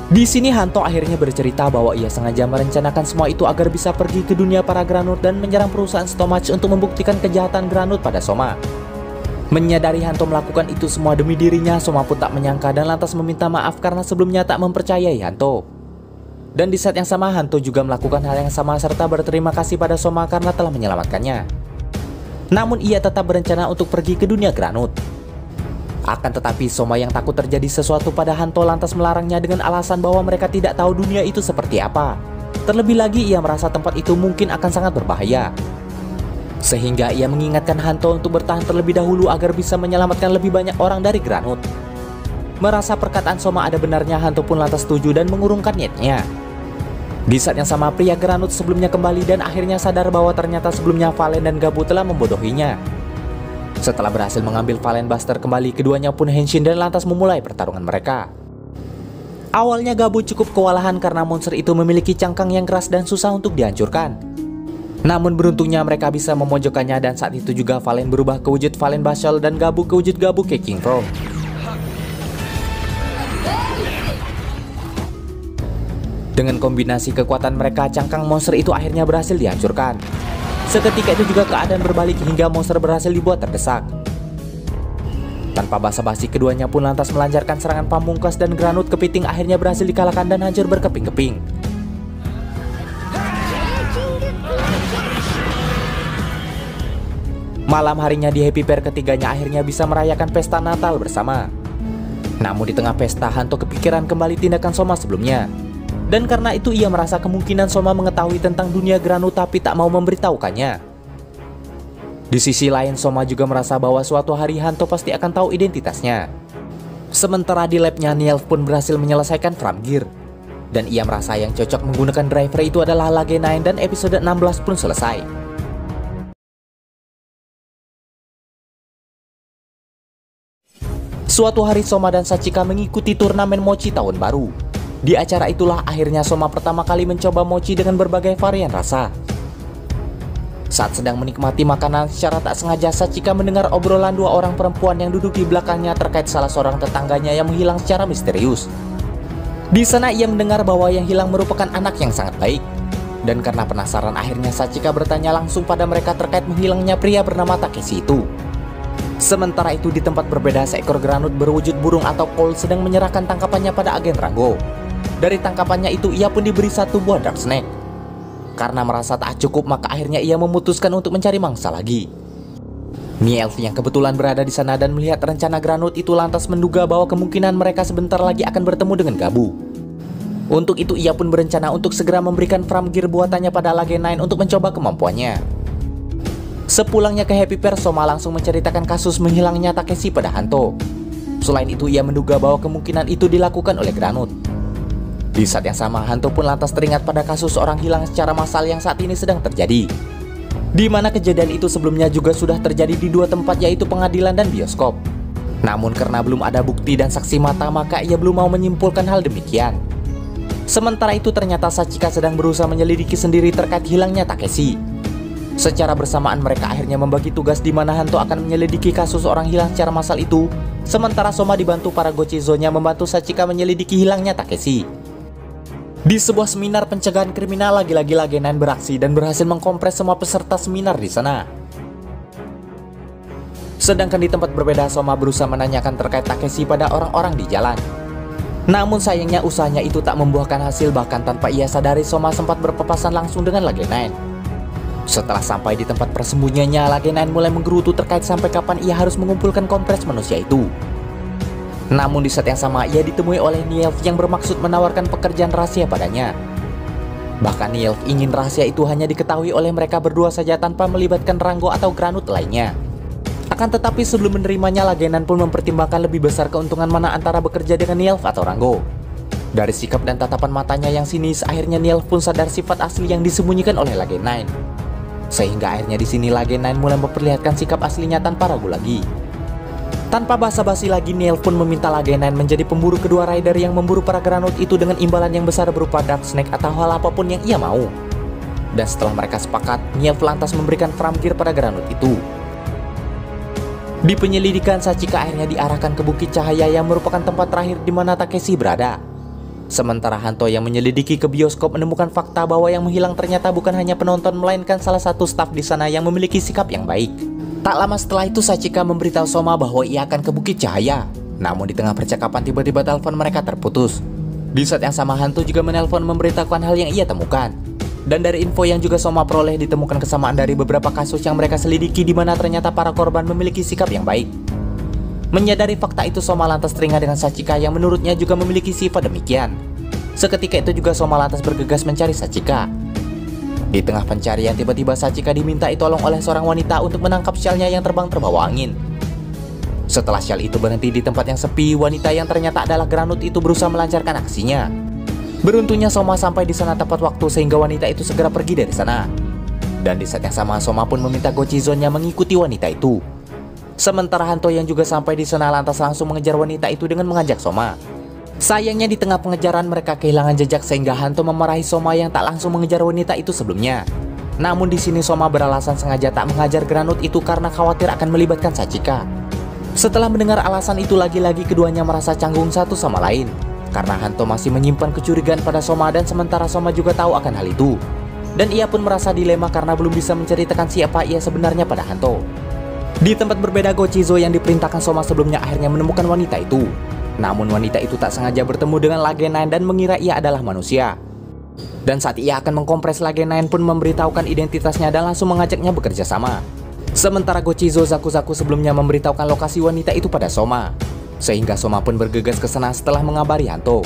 Di sini Hanto akhirnya bercerita bahwa ia sengaja merencanakan semua itu agar bisa pergi ke dunia para Granut dan menyerang perusahaan Stomach untuk membuktikan kejahatan Granut pada Soma. Menyadari Hanto melakukan itu semua demi dirinya, Soma pun tak menyangka dan lantas meminta maaf karena sebelumnya tak mempercayai Hanto. Dan di saat yang sama Hanto juga melakukan hal yang sama serta berterima kasih pada Soma karena telah menyelamatkannya. Namun ia tetap berencana untuk pergi ke dunia Granut. Akan tetapi Soma yang takut terjadi sesuatu pada Hanto lantas melarangnya dengan alasan bahwa mereka tidak tahu dunia itu seperti apa. Terlebih lagi ia merasa tempat itu mungkin akan sangat berbahaya. Sehingga ia mengingatkan Hanto untuk bertahan terlebih dahulu agar bisa menyelamatkan lebih banyak orang dari Granut. Merasa perkataan Soma ada benarnya, Hanto pun lantas setuju dan mengurungkan niatnya. Di saat yang sama pria Granut sebelumnya kembali dan akhirnya sadar bahwa ternyata sebelumnya Valen dan Gabu telah membodohinya. Setelah berhasil mengambil Valen Buster kembali, keduanya pun henshin dan lantas memulai pertarungan mereka. Awalnya Gabu cukup kewalahan karena monster itu memiliki cangkang yang keras dan susah untuk dihancurkan. Namun beruntungnya mereka bisa memojokkannya dan saat itu juga Valen berubah ke wujud Valen Basal dan Gabu ke wujud Gabu ke King From. Dengan kombinasi kekuatan mereka, cangkang monster itu akhirnya berhasil dihancurkan. Seketika itu juga keadaan berbalik hingga monster berhasil dibuat terdesak. Tanpa basa-basi, keduanya pun lantas melancarkan serangan pamungkas dan granut kepiting akhirnya berhasil dikalahkan dan hancur berkeping-keping. Malam harinya di Happy Pair ketiganya akhirnya bisa merayakan pesta Natal bersama. Namun di tengah pesta, Hanto kepikiran kembali tindakan Soma sebelumnya. Dan karena itu ia merasa kemungkinan Soma mengetahui tentang dunia granut tapi tak mau memberitahukannya. Di sisi lain, Soma juga merasa bahwa suatu hari Hanto pasti akan tahu identitasnya. Sementara di labnya, Nielf pun berhasil menyelesaikan Framgear. Dan ia merasa yang cocok menggunakan driver itu adalah Lage 9 dan episode 16 pun selesai. Suatu hari Soma dan Sachika mengikuti turnamen mochi tahun baru. Di acara itulah akhirnya Soma pertama kali mencoba mochi dengan berbagai varian rasa. Saat sedang menikmati makanan, secara tak sengaja Sachika mendengar obrolan dua orang perempuan yang duduk di belakangnya terkait salah seorang tetangganya yang menghilang secara misterius. Di sana ia mendengar bahwa yang hilang merupakan anak yang sangat baik. Dan karena penasaran, akhirnya Sachika bertanya langsung pada mereka terkait menghilangnya pria bernama Takeshi itu. Sementara itu di tempat berbeda, seekor granut berwujud burung atau kol sedang menyerahkan tangkapannya pada agen Rango. Dari tangkapannya itu ia pun diberi satu buah Dark Snake. Karena merasa tak cukup, maka akhirnya ia memutuskan untuk mencari mangsa lagi. Nielf yang kebetulan berada di sana dan melihat rencana granut itu lantas menduga bahwa kemungkinan mereka sebentar lagi akan bertemu dengan Gabu. Untuk itu ia pun berencana untuk segera memberikan Framgear buatannya pada Lage 9 untuk mencoba kemampuannya. Sepulangnya ke Happy Pair, Soma langsung menceritakan kasus menghilangnya Takeshi pada Hanto. Selain itu ia menduga bahwa kemungkinan itu dilakukan oleh granut. Di saat yang sama, Hanto pun lantas teringat pada kasus orang hilang secara massal yang saat ini sedang terjadi. Di mana kejadian itu sebelumnya juga sudah terjadi di dua tempat, yaitu pengadilan dan bioskop. Namun karena belum ada bukti dan saksi mata, maka ia belum mau menyimpulkan hal demikian. Sementara itu ternyata Sachika sedang berusaha menyelidiki sendiri terkait hilangnya Takeshi. Secara bersamaan mereka akhirnya membagi tugas di mana Hanto akan menyelidiki kasus orang hilang secara massal itu, sementara Soma dibantu para Gochizo-nya membantu Sachika menyelidiki hilangnya Takeshi. Di sebuah seminar pencegahan kriminal, lagi-lagi Lage 9 beraksi dan berhasil mengkompres semua peserta seminar di sana. Sedangkan di tempat berbeda, Soma berusaha menanyakan terkait Takeshi pada orang-orang di jalan. Namun sayangnya usahanya itu tak membuahkan hasil, bahkan tanpa ia sadari Soma sempat berpapasan langsung dengan Lage 9. Setelah sampai di tempat persembunyiannya, Lage 9 mulai menggerutu terkait sampai kapan ia harus mengumpulkan kompres manusia itu. Namun di saat yang sama ia ditemui oleh Nielf yang bermaksud menawarkan pekerjaan rahasia padanya. Bahkan Nielf ingin rahasia itu hanya diketahui oleh mereka berdua saja tanpa melibatkan Rango atau granut lainnya. Akan tetapi sebelum menerimanya, Lage 9 pun mempertimbangkan lebih besar keuntungan mana antara bekerja dengan Nielf atau Rango. Dari sikap dan tatapan matanya yang sinis, akhirnya Nielf pun sadar sifat asli yang disembunyikan oleh Lage 9. Sehingga akhirnya di sini Lage 9 mulai memperlihatkan sikap aslinya tanpa ragu lagi. Tanpa basa-basi lagi, Nielf pun meminta Lage 9 menjadi pemburu kedua rider yang memburu para granut itu dengan imbalan yang besar berupa Dark Snake atau hal apapun yang ia mau. Dan setelah mereka sepakat, Nielf lantas memberikan Framgear pada granut itu. Di penyelidikan, Sachika akhirnya diarahkan ke Bukit Cahaya yang merupakan tempat terakhir di mana Takeshi berada. Sementara Hanto yang menyelidiki ke bioskop menemukan fakta bahwa yang menghilang ternyata bukan hanya penonton melainkan salah satu staf di sana yang memiliki sikap yang baik. Tak lama setelah itu Sachika memberitahu Soma bahwa ia akan ke Bukit Cahaya. Namun di tengah percakapan tiba-tiba telepon mereka terputus. Di saat yang sama Hanto juga menelpon memberitahukan hal yang ia temukan. Dan dari info yang juga Soma peroleh ditemukan kesamaan dari beberapa kasus yang mereka selidiki di mana ternyata para korban memiliki sikap yang baik. Menyadari fakta itu, Soma lantas teringat dengan Sachika yang menurutnya juga memiliki sifat demikian. Seketika itu juga Soma lantas bergegas mencari Sachika. Di tengah pencarian tiba-tiba Sachika dimintai tolong oleh seorang wanita untuk menangkap syalnya yang terbang terbawa angin. Setelah syal itu berhenti di tempat yang sepi, wanita yang ternyata adalah granut itu berusaha melancarkan aksinya. Beruntungnya Soma sampai di sana tepat waktu sehingga wanita itu segera pergi dari sana. Dan di saat yang sama Soma pun meminta Gochizo-nya mengikuti wanita itu. Sementara Hanto yang juga sampai di sana lantas langsung mengejar wanita itu dengan mengajak Soma. Sayangnya di tengah pengejaran mereka kehilangan jejak sehingga Hanto memarahi Soma yang tak langsung mengejar wanita itu sebelumnya. Namun di sini Soma beralasan sengaja tak mengajar granut itu karena khawatir akan melibatkan Sachika. Setelah mendengar alasan itu, lagi-lagi keduanya merasa canggung satu sama lain karena Hanto masih menyimpan kecurigaan pada Soma, dan sementara Soma juga tahu akan hal itu. Dan ia pun merasa dilema karena belum bisa menceritakan siapa ia sebenarnya pada Hanto. Di tempat berbeda, Gochizo yang diperintahkan Soma sebelumnya akhirnya menemukan wanita itu. Namun wanita itu tak sengaja bertemu dengan Lage9 dan mengira ia adalah manusia. Dan saat ia akan mengkompres, Lage9 pun memberitahukan identitasnya dan langsung mengajaknya bekerja sama. Sementara Gochizo Zaku-Zaku sebelumnya memberitahukan lokasi wanita itu pada Soma, sehingga Soma pun bergegas ke sana setelah mengabari Hanto.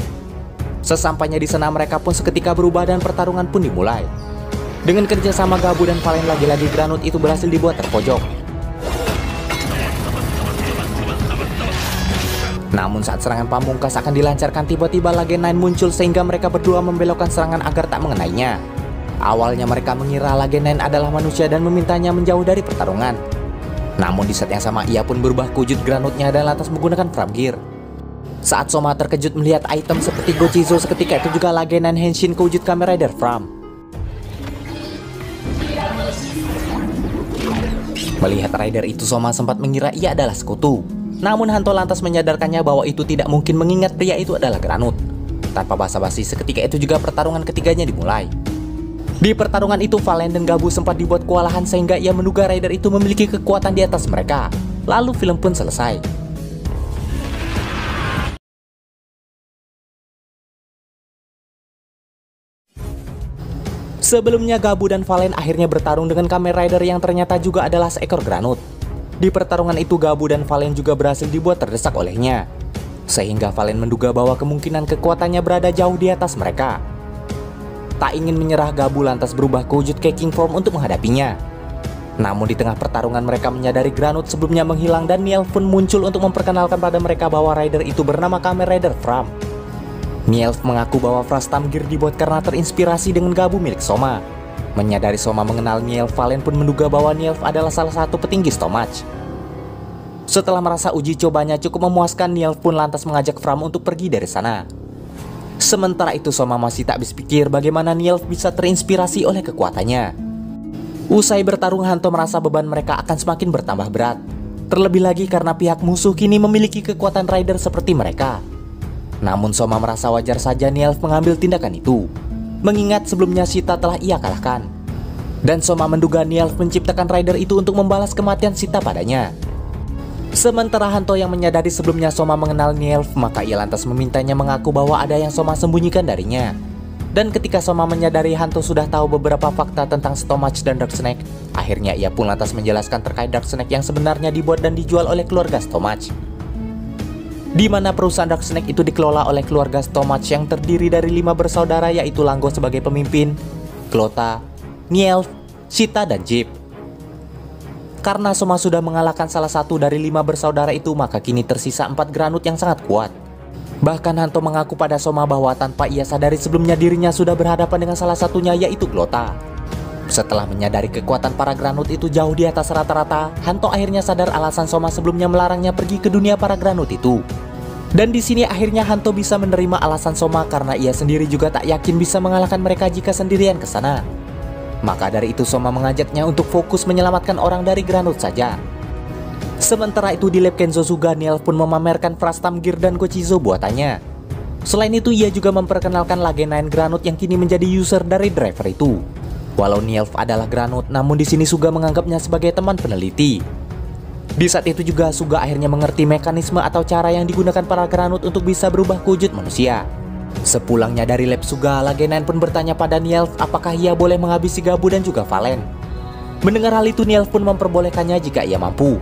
Sesampainya di sana, mereka pun seketika berubah dan pertarungan pun dimulai. Dengan kerjasama Gabu dan Valen, lagi-lagi granut itu berhasil dibuat terpojok. Namun saat serangan pamungkas akan dilancarkan, tiba-tiba Lage9 muncul sehingga mereka berdua membelokkan serangan agar tak mengenainya. Awalnya mereka mengira Lage9 adalah manusia dan memintanya menjauh dari pertarungan. Namun di saat yang sama ia pun berubah ke wujud granutnya dan lantas menggunakan Fram Gear. Saat Soma terkejut melihat item seperti Gochizo, seketika itu juga Lage9 henshin ke wujud Kamen Rider Fram. Melihat rider itu, Soma sempat mengira ia adalah sekutu. Namun Hanto lantas menyadarkannya bahwa itu tidak mungkin mengingat pria itu adalah granut. Tanpa basa-basi, seketika itu juga pertarungan ketiganya dimulai. Di pertarungan itu, Valen dan Gabu sempat dibuat kewalahan sehingga ia menduga rider itu memiliki kekuatan di atas mereka. Lalu film pun selesai. Sebelumnya Gabu dan Valen akhirnya bertarung dengan Kamen Rider yang ternyata juga adalah seekor granut. Di pertarungan itu Gabu dan Valen juga berhasil dibuat terdesak olehnya, sehingga Valen menduga bahwa kemungkinan kekuatannya berada jauh di atas mereka. Tak ingin menyerah, Gabu lantas berubah ke wujud King Form untuk menghadapinya. Namun di tengah pertarungan mereka menyadari granut sebelumnya menghilang dan Nielf pun muncul untuk memperkenalkan pada mereka bahwa rider itu bernama Kamen Rider Fram. Nielf mengaku bahwa Frastam Gear dibuat karena terinspirasi dengan Gabu milik Soma. Menyadari Soma mengenal Nielf, Valen pun menduga bahwa Nielf adalah salah satu petinggi Stomach. Setelah merasa uji cobanya cukup memuaskan, Nielf pun lantas mengajak Fram untuk pergi dari sana. Sementara itu Soma masih tak habis pikir bagaimana Nielf bisa terinspirasi oleh kekuatannya. Usai bertarung, Hanto merasa beban mereka akan semakin bertambah berat. Terlebih lagi karena pihak musuh kini memiliki kekuatan rider seperti mereka. Namun Soma merasa wajar saja Nielf mengambil tindakan itu, mengingat sebelumnya Sita telah ia kalahkan. Dan Soma menduga Nielf menciptakan rider itu untuk membalas kematian Sita padanya. Sementara Hanto yang menyadari sebelumnya Soma mengenal Nielf, maka ia lantas memintanya mengaku bahwa ada yang Soma sembunyikan darinya. Dan ketika Soma menyadari Hanto sudah tahu beberapa fakta tentang Stomach dan Dark Snake, akhirnya ia pun lantas menjelaskan terkait Dark Snake yang sebenarnya dibuat dan dijual oleh keluarga Stomach, di mana perusahaan Dark Snake itu dikelola oleh keluarga Stomach yang terdiri dari 5 bersaudara, yaitu Langgo sebagai pemimpin, Klota, Nielf, Sita, dan Jeep. Karena Soma sudah mengalahkan salah satu dari 5 bersaudara itu, maka kini tersisa 4 granut yang sangat kuat. Bahkan Hanto mengaku pada Soma bahwa tanpa ia sadari sebelumnya dirinya sudah berhadapan dengan salah satunya, yaitu Klota. Setelah menyadari kekuatan para granut itu jauh di atas rata-rata, Hanto akhirnya sadar alasan Soma sebelumnya melarangnya pergi ke dunia para granut itu. Dan di sini akhirnya Hanto bisa menerima alasan Soma karena ia sendiri juga tak yakin bisa mengalahkan mereka jika sendirian ke sana. Maka dari itu Soma mengajaknya untuk fokus menyelamatkan orang dari granut saja. Sementara itu di lab Kenzo Suga, Nielf pun memamerkan Frastam Gear dan Gochizo buatannya. Selain itu ia juga memperkenalkan Lage9 granut yang kini menjadi user dari driver itu. Walau Nielf adalah granut, namun di sini Suga menganggapnya sebagai teman peneliti. Di saat itu juga Suga akhirnya mengerti mekanisme atau cara yang digunakan para granut untuk bisa berubah ke wujud manusia. Sepulangnya dari lab Suga, Lage9 pun bertanya pada Nielf apakah ia boleh menghabisi Gabu dan juga Valen. Mendengar hal itu, Nielf pun memperbolehkannya jika ia mampu.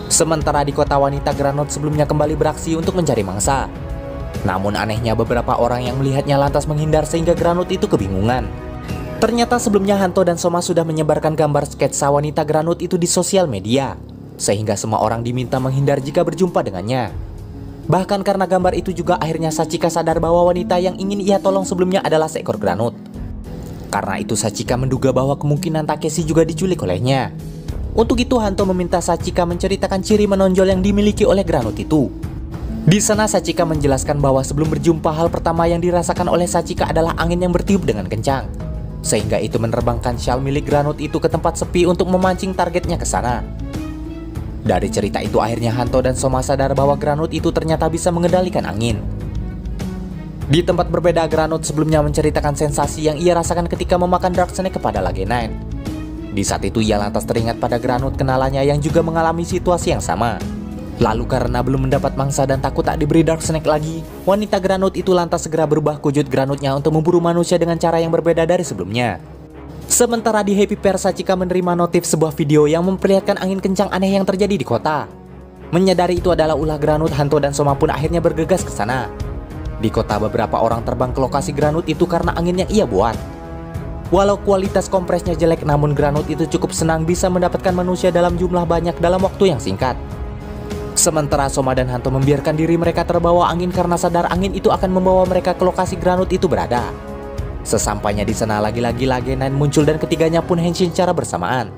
Sementara di kota wanita, granut sebelumnya kembali beraksi untuk mencari mangsa. Namun anehnya beberapa orang yang melihatnya lantas menghindar sehingga granut itu kebingungan. Ternyata sebelumnya Hanto dan Soma sudah menyebarkan gambar sketsa wanita granut itu di sosial media, sehingga semua orang diminta menghindar jika berjumpa dengannya. Bahkan karena gambar itu juga akhirnya Sachika sadar bahwa wanita yang ingin ia tolong sebelumnya adalah seekor granut. Karena itu Sachika menduga bahwa kemungkinan Takeshi juga diculik olehnya. Untuk itu Hanto meminta Sachika menceritakan ciri menonjol yang dimiliki oleh granut itu. Di sana Sachika menjelaskan bahwa sebelum berjumpa hal pertama yang dirasakan oleh Sachika adalah angin yang bertiup dengan kencang. sehingga itu menerbangkan shell milik Granut itu ke tempat sepi untuk memancing targetnya ke sana. Dari cerita itu akhirnya Hanto dan Soma sadar bahwa Granut itu ternyata bisa mengendalikan angin. Di tempat berbeda, Granut sebelumnya menceritakan sensasi yang ia rasakan ketika memakan Dark Snake kepada Lage-9. Di saat itu ia lantas teringat pada Granut kenalannya yang juga mengalami situasi yang sama. Lalu karena belum mendapat mangsa dan takut tak diberi Dark Snake lagi, wanita Granut itu lantas segera berubah wujud Granutnya untuk memburu manusia dengan cara yang berbeda dari sebelumnya. Sementara di Happy Pear, Sachika menerima notif sebuah video yang memperlihatkan angin kencang aneh yang terjadi di kota. Menyadari itu adalah ulah Granut, Hanto dan Soma pun akhirnya bergegas ke sana. Di kota beberapa orang terbang ke lokasi Granut itu karena angin yang ia buat. Walau kualitas kompresnya jelek, namun Granut itu cukup senang bisa mendapatkan manusia dalam jumlah banyak dalam waktu yang singkat. Sementara Soma dan Hanto membiarkan diri mereka terbawa angin karena sadar angin itu akan membawa mereka ke lokasi Granut itu berada. Sesampainya di sana lagi-lagi Lage-9 muncul dan ketiganya pun henshin secara bersamaan.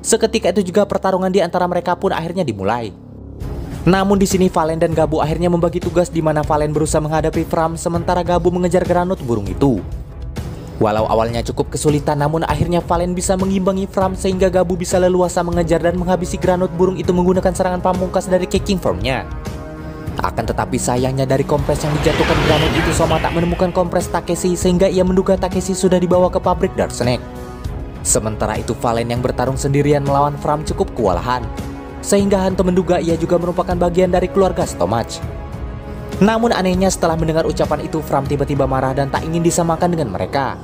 Seketika itu juga pertarungan di antara mereka pun akhirnya dimulai. Namun di sini Valen dan Gabu akhirnya membagi tugas di mana Valen berusaha menghadapi Fram sementara Gabu mengejar Granut burung itu. Walau awalnya cukup kesulitan, namun akhirnya Valen bisa mengimbangi Fram sehingga Gabu bisa leluasa mengejar dan menghabisi Granut burung itu menggunakan serangan pamungkas dari kicking formnya. Akan tetapi sayangnya dari kompres yang dijatuhkan Granut itu, Soma tak menemukan kompres Takeshi sehingga ia menduga Takeshi sudah dibawa ke pabrik Dark Snake. Sementara itu Valen yang bertarung sendirian melawan Fram cukup kewalahan, sehingga Hanto menduga ia juga merupakan bagian dari keluarga Stomach. Namun anehnya setelah mendengar ucapan itu, Fram tiba-tiba marah dan tak ingin disamakan dengan mereka.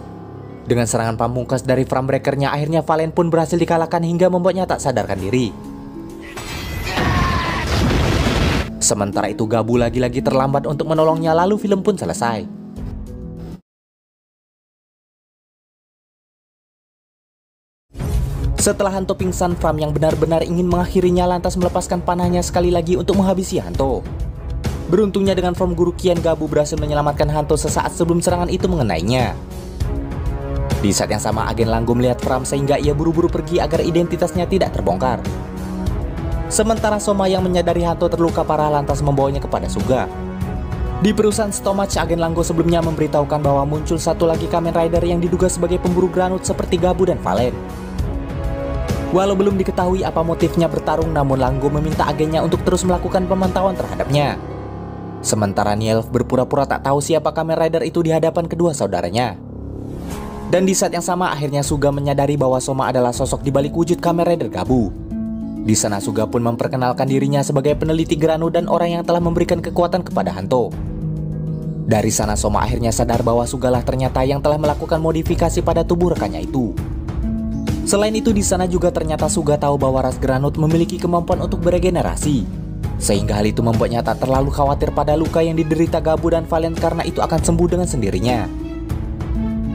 Dengan serangan pamungkas dari Fram Breaker-nya, akhirnya Valen pun berhasil dikalahkan hingga membuatnya tak sadarkan diri. Sementara itu Gabu lagi-lagi terlambat untuk menolongnya, lalu film pun selesai. Setelah Hanto pingsan, Fram yang benar-benar ingin mengakhirinya lantas melepaskan panahnya sekali lagi untuk menghabisi Hanto. Beruntungnya dengan form Guru Kian, Gabu berhasil menyelamatkan Hanto sesaat sebelum serangan itu mengenainya. Di saat yang sama agen Langgo melihat Fram sehingga ia buru-buru pergi agar identitasnya tidak terbongkar. Sementara Soma yang menyadari Hanto terluka parah lantas membawanya kepada Suga. Di perusahaan Stomach, agen Langgo sebelumnya memberitahukan bahwa muncul satu lagi Kamen Rider yang diduga sebagai pemburu Granut seperti Gabu dan Valen. Walau belum diketahui apa motifnya bertarung, namun Langgo meminta agennya untuk terus melakukan pemantauan terhadapnya. Sementara Nielf berpura-pura tak tahu siapa Kamen Rider itu di hadapan kedua saudaranya. Dan di saat yang sama akhirnya Suga menyadari bahwa Soma adalah sosok di balik wujud Kamen Rider Gabu. Di sana Suga pun memperkenalkan dirinya sebagai peneliti Granut dan orang yang telah memberikan kekuatan kepada Hanto. Dari sana Soma akhirnya sadar bahwa Sugalah ternyata yang telah melakukan modifikasi pada tubuh rekannya itu. Selain itu di sana juga ternyata Suga tahu bahwa ras Granut memiliki kemampuan untuk beregenerasi. Sehingga hal itu membuatnya tak terlalu khawatir pada luka yang diderita Gabu dan Valen karena itu akan sembuh dengan sendirinya.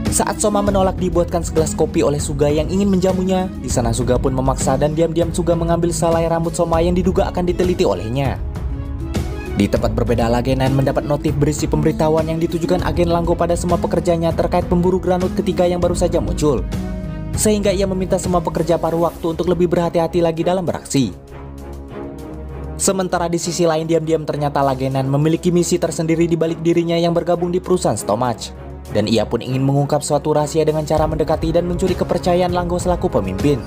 Saat Soma menolak dibuatkan segelas kopi oleh Suga yang ingin menjamunya, di sana Suga pun memaksa dan diam-diam Suga mengambil selai rambut Soma yang diduga akan diteliti olehnya. Di tempat berbeda, Lage-9 mendapat notif berisi pemberitahuan yang ditujukan agen Langgo pada semua pekerjanya terkait pemburu Granut ketiga yang baru saja muncul. Sehingga ia meminta semua pekerja paruh waktu untuk lebih berhati-hati lagi dalam beraksi. Sementara di sisi lain diam-diam ternyata Lage-9 memiliki misi tersendiri di balik dirinya yang bergabung di perusahaan Stomach. Dan ia pun ingin mengungkap suatu rahasia dengan cara mendekati dan mencuri kepercayaan Langgo selaku pemimpin.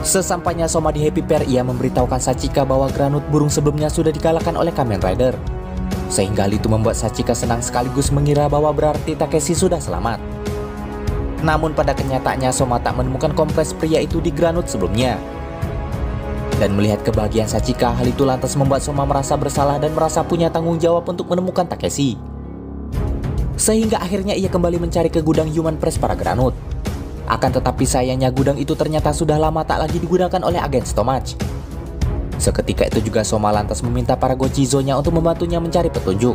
Sesampainya Soma di Happy Pear, ia memberitahukan Sachika bahwa Granut burung sebelumnya sudah dikalahkan oleh Kamen Rider. Sehingga hal itu membuat Sachika senang sekaligus mengira bahwa berarti Takeshi sudah selamat. Namun pada kenyataannya Soma tak menemukan kompres pria itu di Granut sebelumnya. Dan melihat kebahagiaan Sachika, hal itu lantas membuat Soma merasa bersalah dan merasa punya tanggung jawab untuk menemukan Takeshi. Sehingga akhirnya ia kembali mencari ke gudang Human Press para Granut. Akan tetapi sayangnya gudang itu ternyata sudah lama tak lagi digunakan oleh agen Stomach. Seketika itu juga Soma lantas meminta para Gochizo-nya untuk membantunya mencari petunjuk.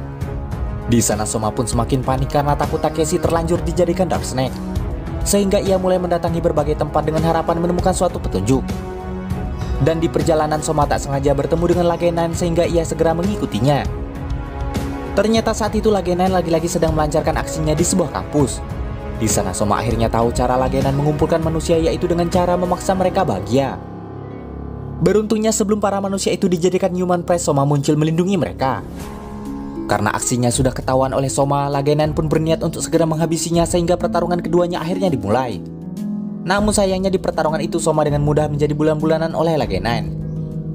Di sana Soma pun semakin panik karena takut Takeshi terlanjur dijadikan Dark Snake. Sehingga ia mulai mendatangi berbagai tempat dengan harapan menemukan suatu petunjuk. Dan di perjalanan Soma tak sengaja bertemu dengan Lage-9 sehingga ia segera mengikutinya. Ternyata saat itu Lage-9 lagi-lagi sedang melancarkan aksinya di sebuah kampus. Di sana Soma akhirnya tahu cara Lage-9 mengumpulkan manusia, yaitu dengan cara memaksa mereka bahagia. Beruntungnya sebelum para manusia itu dijadikan Human Press, Soma muncul melindungi mereka. Karena aksinya sudah ketahuan oleh Soma, Lagenan pun berniat untuk segera menghabisinya sehingga pertarungan keduanya akhirnya dimulai. Namun sayangnya di pertarungan itu Soma dengan mudah menjadi bulan-bulanan oleh Lagenan.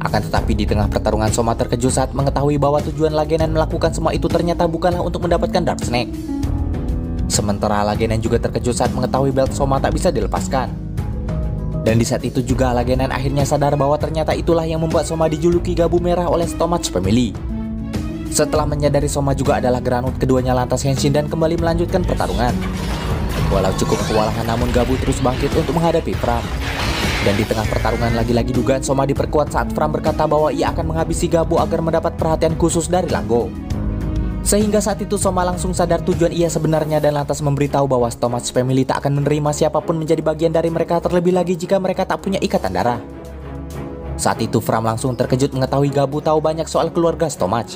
Akan tetapi di tengah pertarungan Soma terkejut saat mengetahui bahwa tujuan Lagenan melakukan semua itu ternyata bukanlah untuk mendapatkan Dark Snake. Sementara Lagenan juga terkejut saat mengetahui belt Soma tak bisa dilepaskan. Dan di saat itu juga Lagenan akhirnya sadar bahwa ternyata itulah yang membuat Soma dijuluki Gabu Merah oleh Stomach Family. Setelah menyadari Soma juga adalah Granut, keduanya lantas henshin dan kembali melanjutkan pertarungan. Walau cukup kewalahan namun Gabu terus bangkit untuk menghadapi Fram. Dan di tengah pertarungan lagi-lagi dugaan Soma diperkuat saat Fram berkata bahwa ia akan menghabisi Gabu agar mendapat perhatian khusus dari Langgo. Sehingga saat itu Soma langsung sadar tujuan ia sebenarnya dan lantas memberitahu bahwa Stomach Family tak akan menerima siapapun menjadi bagian dari mereka, terlebih lagi jika mereka tak punya ikatan darah. Saat itu Fram langsung terkejut mengetahui Gabu tahu banyak soal keluarga Stomach.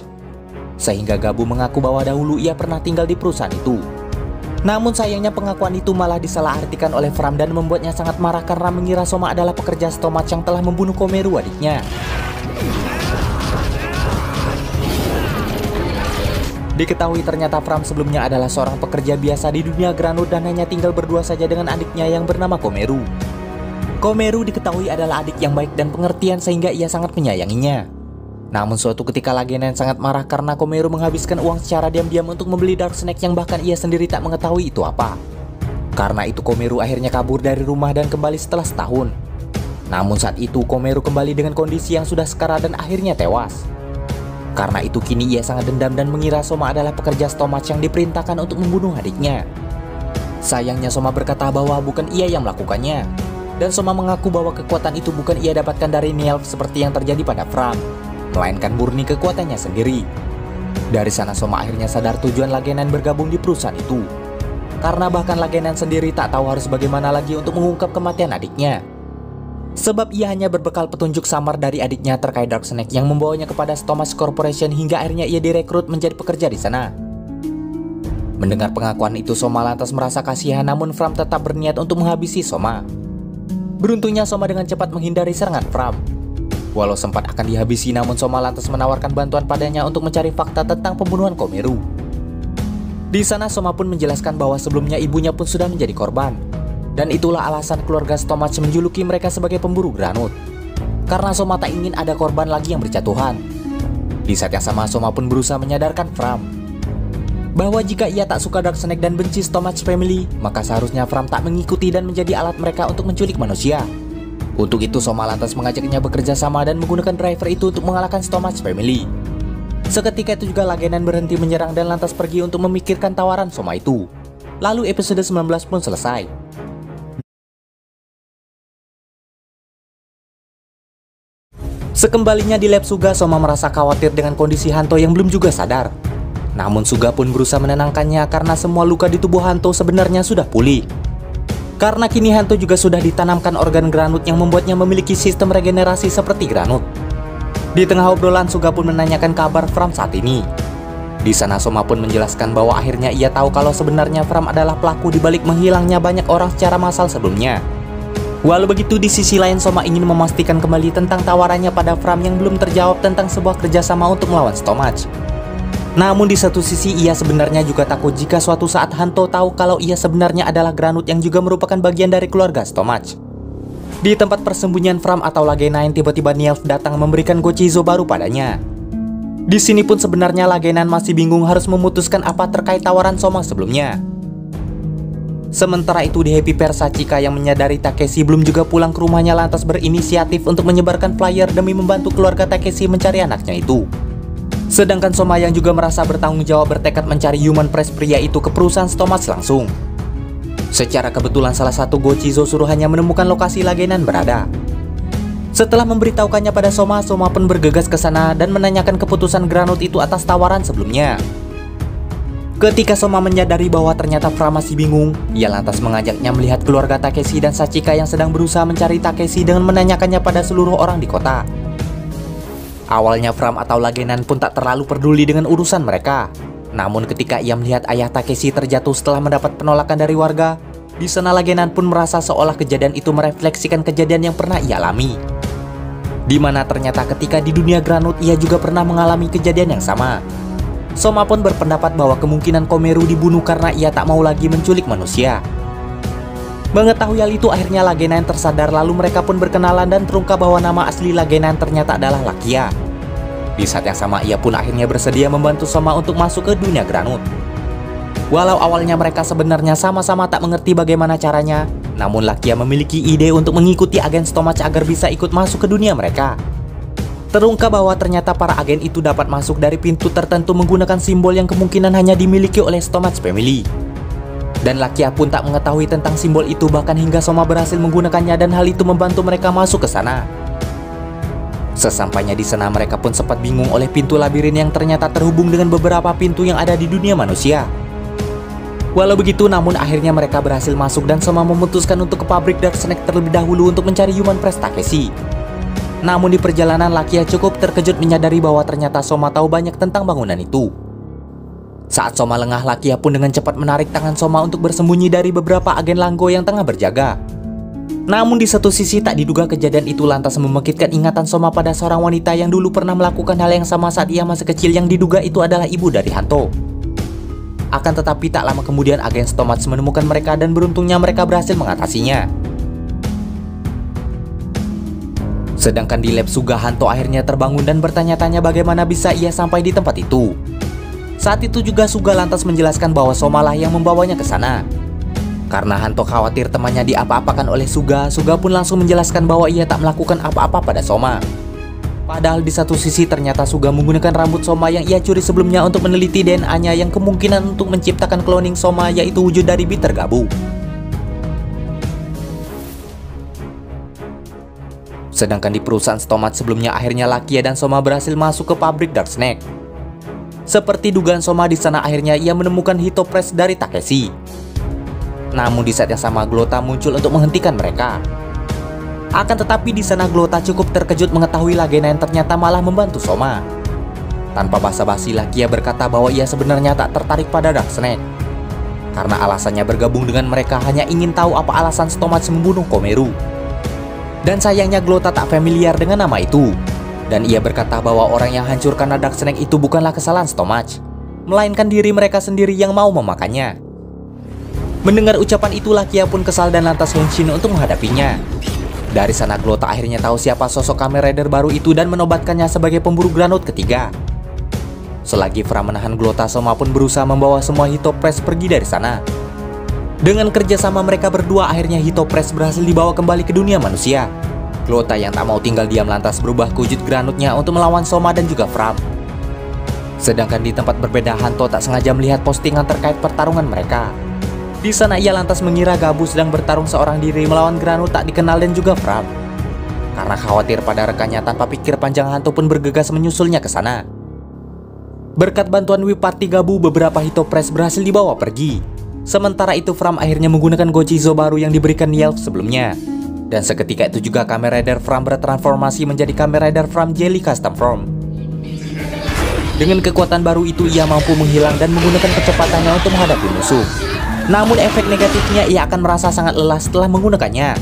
Sehingga Gabu mengaku bahwa dahulu ia pernah tinggal di perusahaan itu. Namun sayangnya pengakuan itu malah disalahartikan oleh Fram dan membuatnya sangat marah karena mengira Soma adalah pekerja Stomach yang telah membunuh Komeru adiknya. Diketahui ternyata Fram sebelumnya adalah seorang pekerja biasa di dunia Granut dan hanya tinggal berdua saja dengan adiknya yang bernama Komeru. Komeru diketahui adalah adik yang baik dan pengertian sehingga ia sangat menyayanginya. Namun suatu ketika Lagenan sangat marah karena Komeru menghabiskan uang secara diam-diam untuk membeli Dark Snake yang bahkan ia sendiri tak mengetahui itu apa. Karena itu Komeru akhirnya kabur dari rumah dan kembali setelah setahun. Namun saat itu Komeru kembali dengan kondisi yang sudah sekarat dan akhirnya tewas. Karena itu kini ia sangat dendam dan mengira Soma adalah pekerja Stomach yang diperintahkan untuk membunuh adiknya. Sayangnya Soma berkata bahwa bukan ia yang melakukannya. Dan Soma mengaku bahwa kekuatan itu bukan ia dapatkan dari Nilf seperti yang terjadi pada Fram, melainkan murni kekuatannya sendiri. Dari sana Soma akhirnya sadar tujuan Lagenan bergabung di perusahaan itu. Karena bahkan Lagenan sendiri tak tahu harus bagaimana lagi untuk mengungkap kematian adiknya. Sebab ia hanya berbekal petunjuk samar dari adiknya terkait Dark Snake yang membawanya kepada Stomach Corporation hingga akhirnya ia direkrut menjadi pekerja di sana. Mendengar pengakuan itu Soma lantas merasa kasihan namun Fram tetap berniat untuk menghabisi Soma. Beruntungnya Soma dengan cepat menghindari serangan Fram. Walau sempat akan dihabisi namun Soma lantas menawarkan bantuan padanya untuk mencari fakta tentang pembunuhan Komeru. Di sana Soma pun menjelaskan bahwa sebelumnya ibunya pun sudah menjadi korban. Dan itulah alasan keluarga Stomach menjuluki mereka sebagai pemburu Granut. Karena Soma tak ingin ada korban lagi yang berjatuhan. Di saat yang sama Soma pun berusaha menyadarkan Fram bahwa jika ia tak suka Dark Snake dan benci Stomach Family, maka seharusnya Fram tak mengikuti dan menjadi alat mereka untuk menculik manusia. Untuk itu Soma lantas mengajaknya bekerja sama dan menggunakan driver itu untuk mengalahkan Stomach Family. Seketika itu juga Lagenan berhenti menyerang dan lantas pergi untuk memikirkan tawaran Soma itu. Lalu episode 19 pun selesai. Sekembalinya di lab Suga, Soma merasa khawatir dengan kondisi Hanto yang belum juga sadar. Namun Suga pun berusaha menenangkannya karena semua luka di tubuh Hanto sebenarnya sudah pulih. Karena kini Hanto juga sudah ditanamkan organ Granut yang membuatnya memiliki sistem regenerasi seperti Granut. Di tengah obrolan Suga pun menanyakan kabar Fram saat ini. Di sana Soma pun menjelaskan bahwa akhirnya ia tahu kalau sebenarnya Fram adalah pelaku di balik menghilangnya banyak orang secara massal sebelumnya. Walau begitu di sisi lain Soma ingin memastikan kembali tentang tawarannya pada Fram yang belum terjawab tentang sebuah kerjasama untuk melawan Stomach. Namun di satu sisi ia sebenarnya juga takut jika suatu saat Hanto tahu kalau ia sebenarnya adalah Granut yang juga merupakan bagian dari keluarga Stomach. Di tempat persembunyian Fram atau Lagenan tiba-tiba Nilf datang memberikan Gochizo baru padanya. Di sini pun sebenarnya Lagenan masih bingung harus memutuskan apa terkait tawaran Soma sebelumnya. Sementara itu di Happy Pair Sachika yang menyadari Takeshi belum juga pulang ke rumahnya lantas berinisiatif untuk menyebarkan flyer demi membantu keluarga Takeshi mencari anaknya itu. Sedangkan Soma yang juga merasa bertanggung jawab bertekad mencari Human Press pria itu ke perusahaan Stomach langsung. Secara kebetulan salah satu Gochizo suruhannya menemukan lokasi Lagenan berada. Setelah memberitahukannya pada Soma, Soma pun bergegas ke sana dan menanyakan keputusan Granut itu atas tawaran sebelumnya. Ketika Soma menyadari bahwa ternyata Fram masih bingung, ia lantas mengajaknya melihat keluarga Takeshi dan Sachika yang sedang berusaha mencari Takeshi dengan menanyakannya pada seluruh orang di kota. Awalnya Fram atau Lagenan pun tak terlalu peduli dengan urusan mereka. Namun ketika ia melihat ayah Takeshi terjatuh setelah mendapat penolakan dari warga, di sana Lagenan pun merasa seolah kejadian itu merefleksikan kejadian yang pernah ia alami. Di mana ternyata ketika di dunia Granut ia juga pernah mengalami kejadian yang sama. Soma pun berpendapat bahwa kemungkinan Komeru dibunuh karena ia tak mau lagi menculik manusia. Mengetahui hal itu, akhirnya Lage9 tersadar, lalu mereka pun berkenalan dan terungkap bahwa nama asli Lage9 ternyata adalah Lakia. Di saat yang sama, ia pun akhirnya bersedia membantu Soma untuk masuk ke dunia Granut. Walau awalnya mereka sebenarnya sama-sama tak mengerti bagaimana caranya, namun Lakia memiliki ide untuk mengikuti agen Stomach agar bisa ikut masuk ke dunia mereka. Terungkap bahwa ternyata para agen itu dapat masuk dari pintu tertentu menggunakan simbol yang kemungkinan hanya dimiliki oleh Stomach Family. Dan Lakia pun tak mengetahui tentang simbol itu, bahkan hingga Soma berhasil menggunakannya dan hal itu membantu mereka masuk ke sana. Sesampainya di sana, mereka pun sempat bingung oleh pintu labirin yang ternyata terhubung dengan beberapa pintu yang ada di dunia manusia. Walau begitu, namun akhirnya mereka berhasil masuk dan Soma memutuskan untuk ke pabrik Dark Snake terlebih dahulu untuk mencari Human Press Takeshi. Namun di perjalanan, Lakia cukup terkejut menyadari bahwa ternyata Soma tahu banyak tentang bangunan itu. Saat Soma lengah, Lakia pun dengan cepat menarik tangan Soma untuk bersembunyi dari beberapa agen Langgo yang tengah berjaga. Namun di satu sisi, tak diduga kejadian itu lantas membangkitkan ingatan Soma pada seorang wanita yang dulu pernah melakukan hal yang sama saat ia masih kecil, yang diduga itu adalah ibu dari Hanto. Akan tetapi tak lama kemudian agen Stomach menemukan mereka dan beruntungnya mereka berhasil mengatasinya. Sedangkan di lab Suga, Hanto akhirnya terbangun dan bertanya-tanya bagaimana bisa ia sampai di tempat itu. Saat itu juga Suga lantas menjelaskan bahwa Soma lah yang membawanya ke sana. Karena Hanto khawatir temannya diapa-apakan oleh Suga, Suga pun langsung menjelaskan bahwa ia tak melakukan apa-apa pada Soma. Padahal di satu sisi ternyata Suga menggunakan rambut Soma yang ia curi sebelumnya untuk meneliti DNA-nya yang kemungkinan untuk menciptakan cloning Soma, yaitu wujud dari bitter gabu. Sedangkan di perusahaan Stomach sebelumnya, akhirnya Lakia dan Soma berhasil masuk ke pabrik Dark Snake. Seperti dugaan Soma, di sana akhirnya ia menemukan Hitopress dari Takeshi. Namun di saat yang sama, Glota muncul untuk menghentikan mereka. Akan tetapi di sana Glota cukup terkejut mengetahui Lage9 ternyata malah membantu Soma. Tanpa basa-basi, Lakia berkata bahwa ia sebenarnya tak tertarik pada Dark Snake. Karena alasannya bergabung dengan mereka hanya ingin tahu apa alasan Stomach membunuh Komeru. Dan sayangnya Glota tak familiar dengan nama itu. Dan ia berkata bahwa orang yang hancur karena Dark Snake itu bukanlah kesalahan Stomach, melainkan diri mereka sendiri yang mau memakannya. Mendengar ucapan itu, Lakia pun kesal dan lantas henshin untuk menghadapinya. Dari sana Glota akhirnya tahu siapa sosok Kamen Rider baru itu dan menobatkannya sebagai pemburu Granut ketiga. Selagi Fram menahan Glota, Soma pun berusaha membawa semua Hitopress pergi dari sana. Dengan kerjasama mereka berdua, akhirnya Hitopress berhasil dibawa kembali ke dunia manusia. Glota yang tak mau tinggal diam lantas berubah ke wujud Granutnya untuk melawan Soma dan juga Fram. Sedangkan di tempat berbeda, Hanto tak sengaja melihat postingan terkait pertarungan mereka. Di sana ia lantas mengira Gabu sedang bertarung seorang diri melawan Granut tak dikenal dan juga Fram. Karena khawatir pada rekannya, tanpa pikir panjang Hanto pun bergegas menyusulnya ke sana. Berkat bantuan Whip Party Gabu, beberapa Hitopress berhasil dibawa pergi. Sementara itu Fram akhirnya menggunakan Gochizo baru yang diberikan Yelf sebelumnya. Dan seketika itu juga Kamen Rider Fram bertransformasi menjadi Kamen Rider Fram Jelly Custom Form. Dengan kekuatan baru itu, ia mampu menghilang dan menggunakan kecepatannya untuk menghadapi musuh. Namun efek negatifnya, ia akan merasa sangat lelah setelah menggunakannya.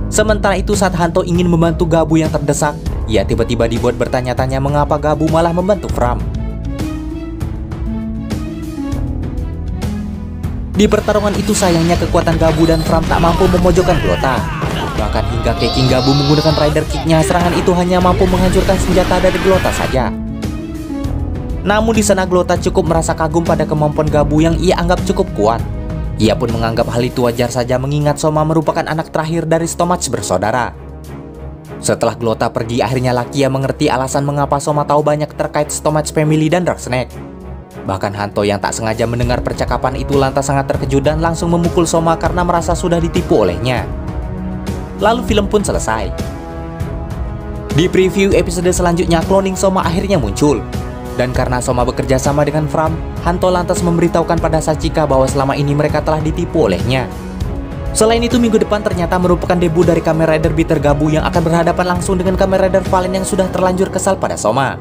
Sementara itu saat Hanto ingin membantu Gabu yang terdesak, ia tiba-tiba dibuat bertanya-tanya mengapa Gabu malah membantu Fram. Di pertarungan itu sayangnya kekuatan Gabu dan Fram tak mampu memojokkan Glota. Bahkan hingga King Gabu menggunakan Rider Kick-nya, serangan itu hanya mampu menghancurkan senjata dari Glota saja. Namun di sana Glota cukup merasa kagum pada kemampuan Gabu yang ia anggap cukup kuat. Ia pun menganggap hal itu wajar saja mengingat Soma merupakan anak terakhir dari Stomach bersaudara. Setelah Glota pergi, akhirnya Lakia mengerti alasan mengapa Soma tahu banyak terkait Stomach Family dan Dark Snake. Bahkan Hanto yang tak sengaja mendengar percakapan itu lantas sangat terkejut dan langsung memukul Soma karena merasa sudah ditipu olehnya. Lalu film pun selesai. Di preview episode selanjutnya, cloning Soma akhirnya muncul. Dan karena Soma bekerja sama dengan Fram, Hanto lantas memberitahukan pada Sachika bahwa selama ini mereka telah ditipu olehnya. Selain itu, minggu depan ternyata merupakan debut dari Kamen Rider Bitter Gabu yang akan berhadapan langsung dengan Kamen Rider Valen yang sudah terlanjur kesal pada Soma.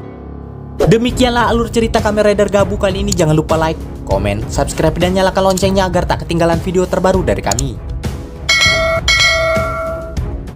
Demikianlah alur cerita Kamen Rider Gabu kali ini. Jangan lupa like, komen, subscribe, dan nyalakan loncengnya agar tak ketinggalan video terbaru dari kami.